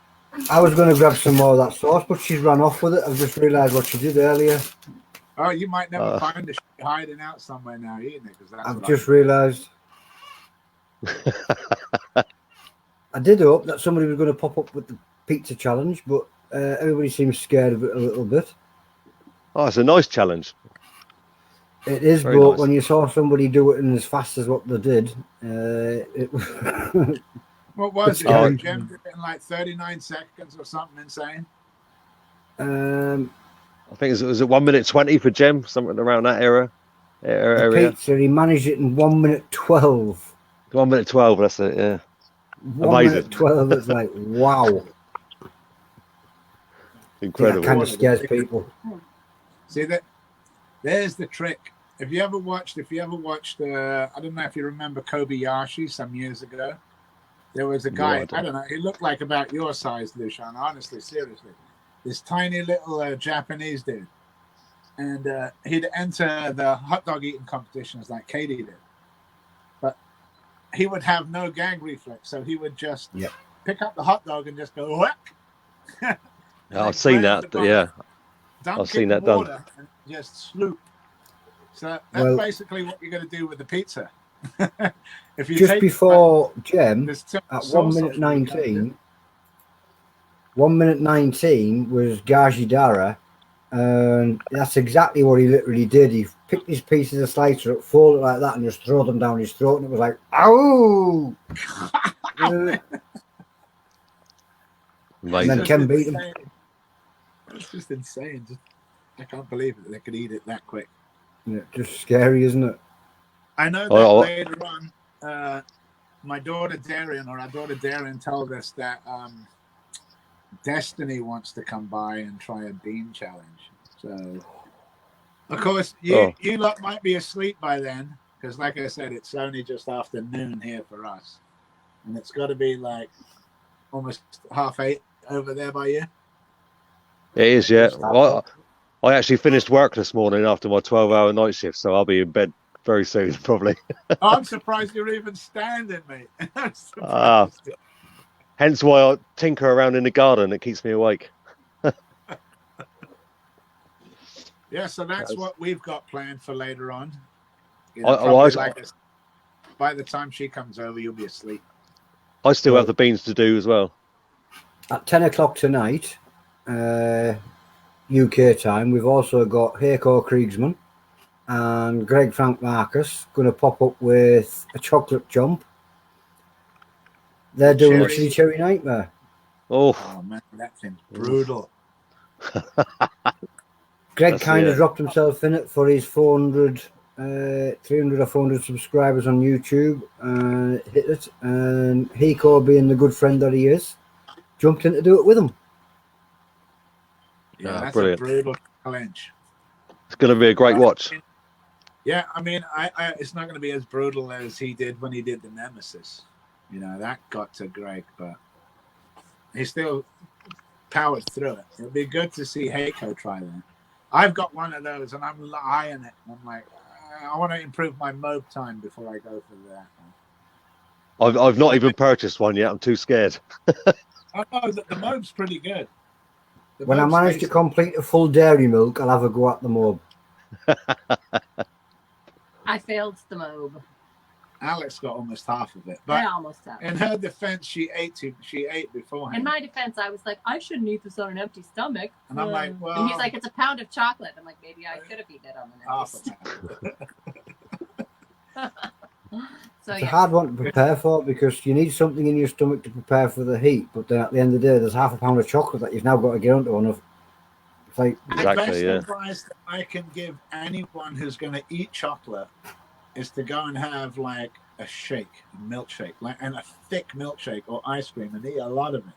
Speaker 1: I was going to grab some more of that sauce, but she's run off with it. I've just realised what she did earlier.
Speaker 3: Oh, you might never find her hiding out somewhere now, eating it, because that's
Speaker 1: I've
Speaker 3: what
Speaker 1: just realised. I did hope that somebody was going to pop up with the pizza challenge, but everybody seems scared of it a little bit.
Speaker 5: Oh, it's a nice challenge.
Speaker 1: It is,
Speaker 5: Very
Speaker 1: but
Speaker 5: nice.
Speaker 1: when you saw somebody do it in as fast as what they did, it
Speaker 3: What was it?
Speaker 1: Oh.
Speaker 3: Jim did it in like 39 seconds or something insane.
Speaker 5: I think it was at 1 minute 20 for Jem, something around that
Speaker 1: the
Speaker 5: area.
Speaker 1: pizza, he managed it in 1 minute 12.
Speaker 5: 1 minute 12. That's it. Yeah.
Speaker 1: 1
Speaker 5: Amazing.
Speaker 1: minute 12, it's like, wow.
Speaker 5: Incredible.
Speaker 1: That kind of scares people.
Speaker 3: See that? There's the trick. If you ever watched, I don't know if you remember Kobayashi some years ago. There was a guy,
Speaker 5: I don't.
Speaker 3: I don't know, he looked like about your size, Lucian, honestly, seriously. This tiny little Japanese dude. and he'd enter the hot dog eating competitions like Katie did. But he would have no gag reflex, so he would just pick up the hot dog and just go whack.
Speaker 5: I've seen that. Yeah, I've seen that done.
Speaker 3: And just sloop. So that's basically what you're going to do with the pizza. If you
Speaker 1: just before Jem, at 1 minute 19, 1 minute 19 was Gaji Dara, and that's exactly what he literally did. He picked his pieces of slicer up, folded it like that, and just throw them down his throat, and it was like, ow! And then Ken beat him.
Speaker 3: It's just insane. I can't believe it. They could eat it that quick.
Speaker 1: Yeah, just scary, isn't it?
Speaker 3: I know that later on, my daughter Darian, or our daughter Darian, told us that Destiny wants to come by and try a bean challenge. So, of course, you lot might be asleep by then, because like I said, it's only just after noon here for us. And it's got to be like almost 8:30 over there by you.
Speaker 5: It is, yeah. Well, I actually finished work this morning after my 12-hour night shift, so I'll be in bed very soon, probably.
Speaker 3: I'm surprised you're even standing, mate.
Speaker 5: Hence why I tinker around in the garden. It keeps me awake.
Speaker 3: Yeah, so that's what we've got planned for later on. By the time she comes over, you'll be asleep.
Speaker 5: I still have the beans to do as well.
Speaker 1: At 10 o'clock tonight, UK time, we've also got Heiko Kriegsman and Greg Frank Marcus going to pop up with a chocolate jump. They're doing a chili cherry nightmare.
Speaker 5: Oh
Speaker 3: man, that thing's brutal.
Speaker 1: Greg kind of dropped himself in it for his 300 or 400 subscribers on YouTube, hit it, and Heiko, being the good friend that he is, jumped in to do it with him.
Speaker 3: Yeah, that's
Speaker 5: brilliant.
Speaker 3: A brutal challenge.
Speaker 5: It's going to be a great watch.
Speaker 3: Yeah, I mean, it's not going to be as brutal as he did when he did the Nemesis. You know, that got to Greg, but he still powered through it. It'll be good to see Heiko try that. I've got one of those, and I'm eyeing it. I'm like, I want to improve my mob time before I go for that.
Speaker 5: I've not even purchased one yet. I'm too scared.
Speaker 3: Oh, no, the mob's pretty good.
Speaker 1: When I manage to complete a full dairy milk, I'll have a go at the mob.
Speaker 2: I failed the mob.
Speaker 3: Alex got almost half of it, but
Speaker 2: I almost have.
Speaker 3: In her defense, she ate beforehand.
Speaker 2: In my defense, I was like, I shouldn't eat this on an empty stomach.
Speaker 3: And I'm like, well,
Speaker 2: and he's like, it's a pound of chocolate. I'm like, maybe I could have eaten it on an empty stomach.
Speaker 1: It's a hard one to prepare for, because you need something in your stomach to prepare for the heat, but then at the end of the day, there's half a pound of chocolate that you've now got to get onto one of. It's like,
Speaker 3: the best advice that I can give anyone who's going to eat chocolate is to go and have like a shake, a milkshake, and a thick milkshake or ice cream, and eat a lot of it.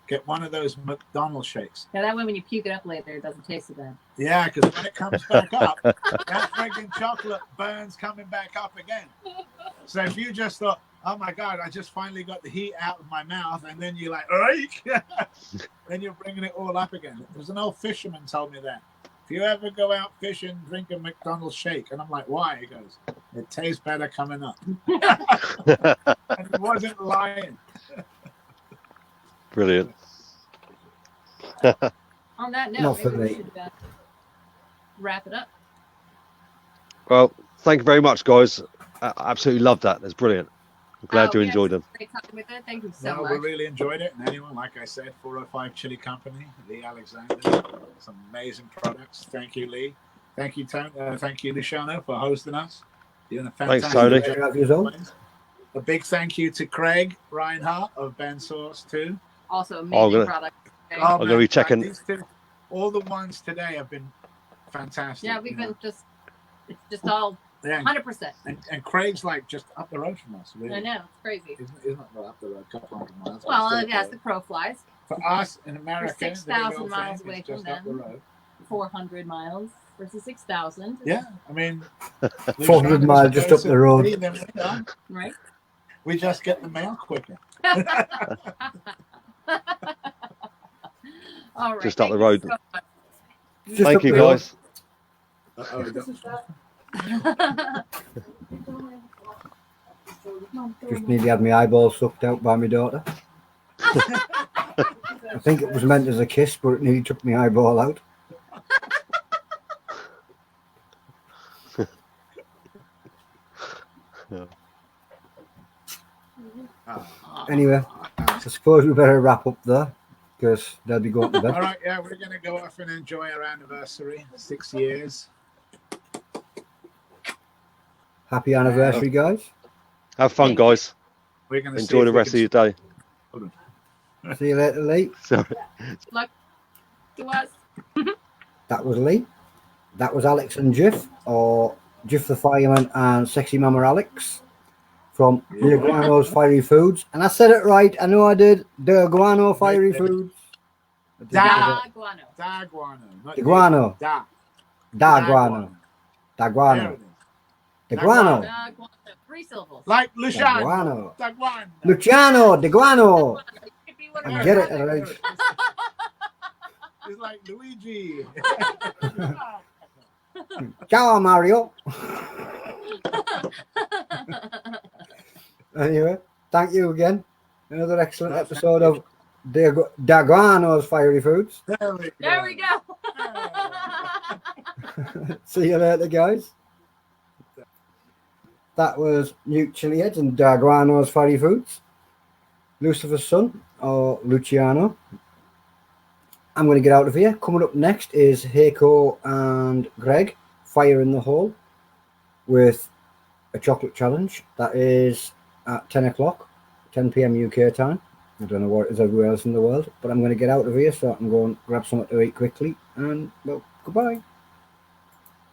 Speaker 3: Get one of those McDonald's shakes.
Speaker 2: Yeah, that way when you puke it up later, it doesn't taste so bad.
Speaker 3: Yeah, because when it comes back up, that friggin' chocolate burns coming back up again. So if you just thought, oh my God, I just finally got the heat out of my mouth, and then you're like, then you're bringing it all up again. There's an old fisherman told me that. If you ever go out fishing, drink a McDonald's shake. And I'm like, why? He goes, it tastes better coming up. And he wasn't lying.
Speaker 5: Brilliant.
Speaker 2: On that note, maybe we should wrap it up.
Speaker 5: Well, thank you very much, guys. I absolutely loved that. That's brilliant. I'm glad you enjoyed them.
Speaker 2: Great talking with it. Thank you so much.
Speaker 3: We really enjoyed it. And anyone, like I said, 405 Chilee Company, Lee Alexander, some amazing products. Thank you, Lee. Thank you, Tony. Thank you, Luciano, for hosting us. Doing a fantastic
Speaker 5: job.
Speaker 3: A big thank you to Craig Reinhart of Ben Source too.
Speaker 2: Also, amazing product.
Speaker 5: I'm going to be checking.
Speaker 3: These two, all the ones today have been fantastic.
Speaker 2: Yeah, we've been it's just all 100%.
Speaker 3: And Craig's like just up the road from us. Really.
Speaker 2: I know, it's crazy.
Speaker 3: Isn't it up the road, a couple hundred miles?
Speaker 2: Well, yes, the crow flies.
Speaker 3: For us in America,
Speaker 2: 6,000 miles away from them. 400 miles versus 6,000.
Speaker 3: Yeah, I mean,
Speaker 1: 400 miles just up the road.
Speaker 2: Right.
Speaker 3: We just get the mail quicker.
Speaker 2: All right.
Speaker 5: Just up the road.
Speaker 2: So
Speaker 5: Thank you, guys.
Speaker 3: Uh-oh, I don't-
Speaker 1: Just nearly had my eyeball sucked out by my daughter. I think it was meant as a kiss, but it nearly took my eyeball out. Anyway, I suppose we better wrap up there because they'll be going to bed.
Speaker 3: All right, yeah, we're going to go off and enjoy our anniversary, 6 years.
Speaker 1: Happy anniversary, guys.
Speaker 5: Have fun,
Speaker 2: Thank you.
Speaker 5: guys.
Speaker 3: We're going to
Speaker 5: Enjoy the rest of your day.
Speaker 1: See you later, Lee.
Speaker 5: Sorry.
Speaker 2: Luck to us.
Speaker 1: That was Lee. That was Alex and Jiff, or Jiff the Fireman and Sexy Mama Alex from the Iguano's Fiery Foods. And I said it right. I know I did. The Iguano Fiery Foods.
Speaker 3: Da.
Speaker 2: Guano.
Speaker 3: Da guano. not
Speaker 1: The guano.
Speaker 3: Da.
Speaker 1: Da Guano. Da
Speaker 3: There
Speaker 1: Guano.
Speaker 3: it is.
Speaker 1: The Guano.
Speaker 2: Guano. 3 syllables.
Speaker 3: Like
Speaker 1: Da
Speaker 3: Luciano.
Speaker 1: Guano.
Speaker 3: Da guano.
Speaker 1: Luciano. The Guano.
Speaker 2: Could be one
Speaker 1: I
Speaker 2: of
Speaker 1: get
Speaker 2: our
Speaker 1: it, all right.
Speaker 2: brothers.
Speaker 3: It's like Luigi.
Speaker 1: Ciao, Mario. Anyway, thank you again. Another excellent
Speaker 3: No,
Speaker 1: episode of Daguano's Fiery Foods.
Speaker 3: There we go.
Speaker 2: There we go.
Speaker 1: See you later, guys. That was Newt Chilli-heads and Daguano's Fiery Foods. Lucifer's son, or Luciano. I'm going to get out of here. Coming up next is Heiko and Greg, Fire in the Hole, with a chocolate challenge. That is at 10 o'clock, 10 p.m. UK time. I don't know what it is everywhere else in the world, but I'm going to get out of here so I can go and grab something to eat quickly. And, well, goodbye.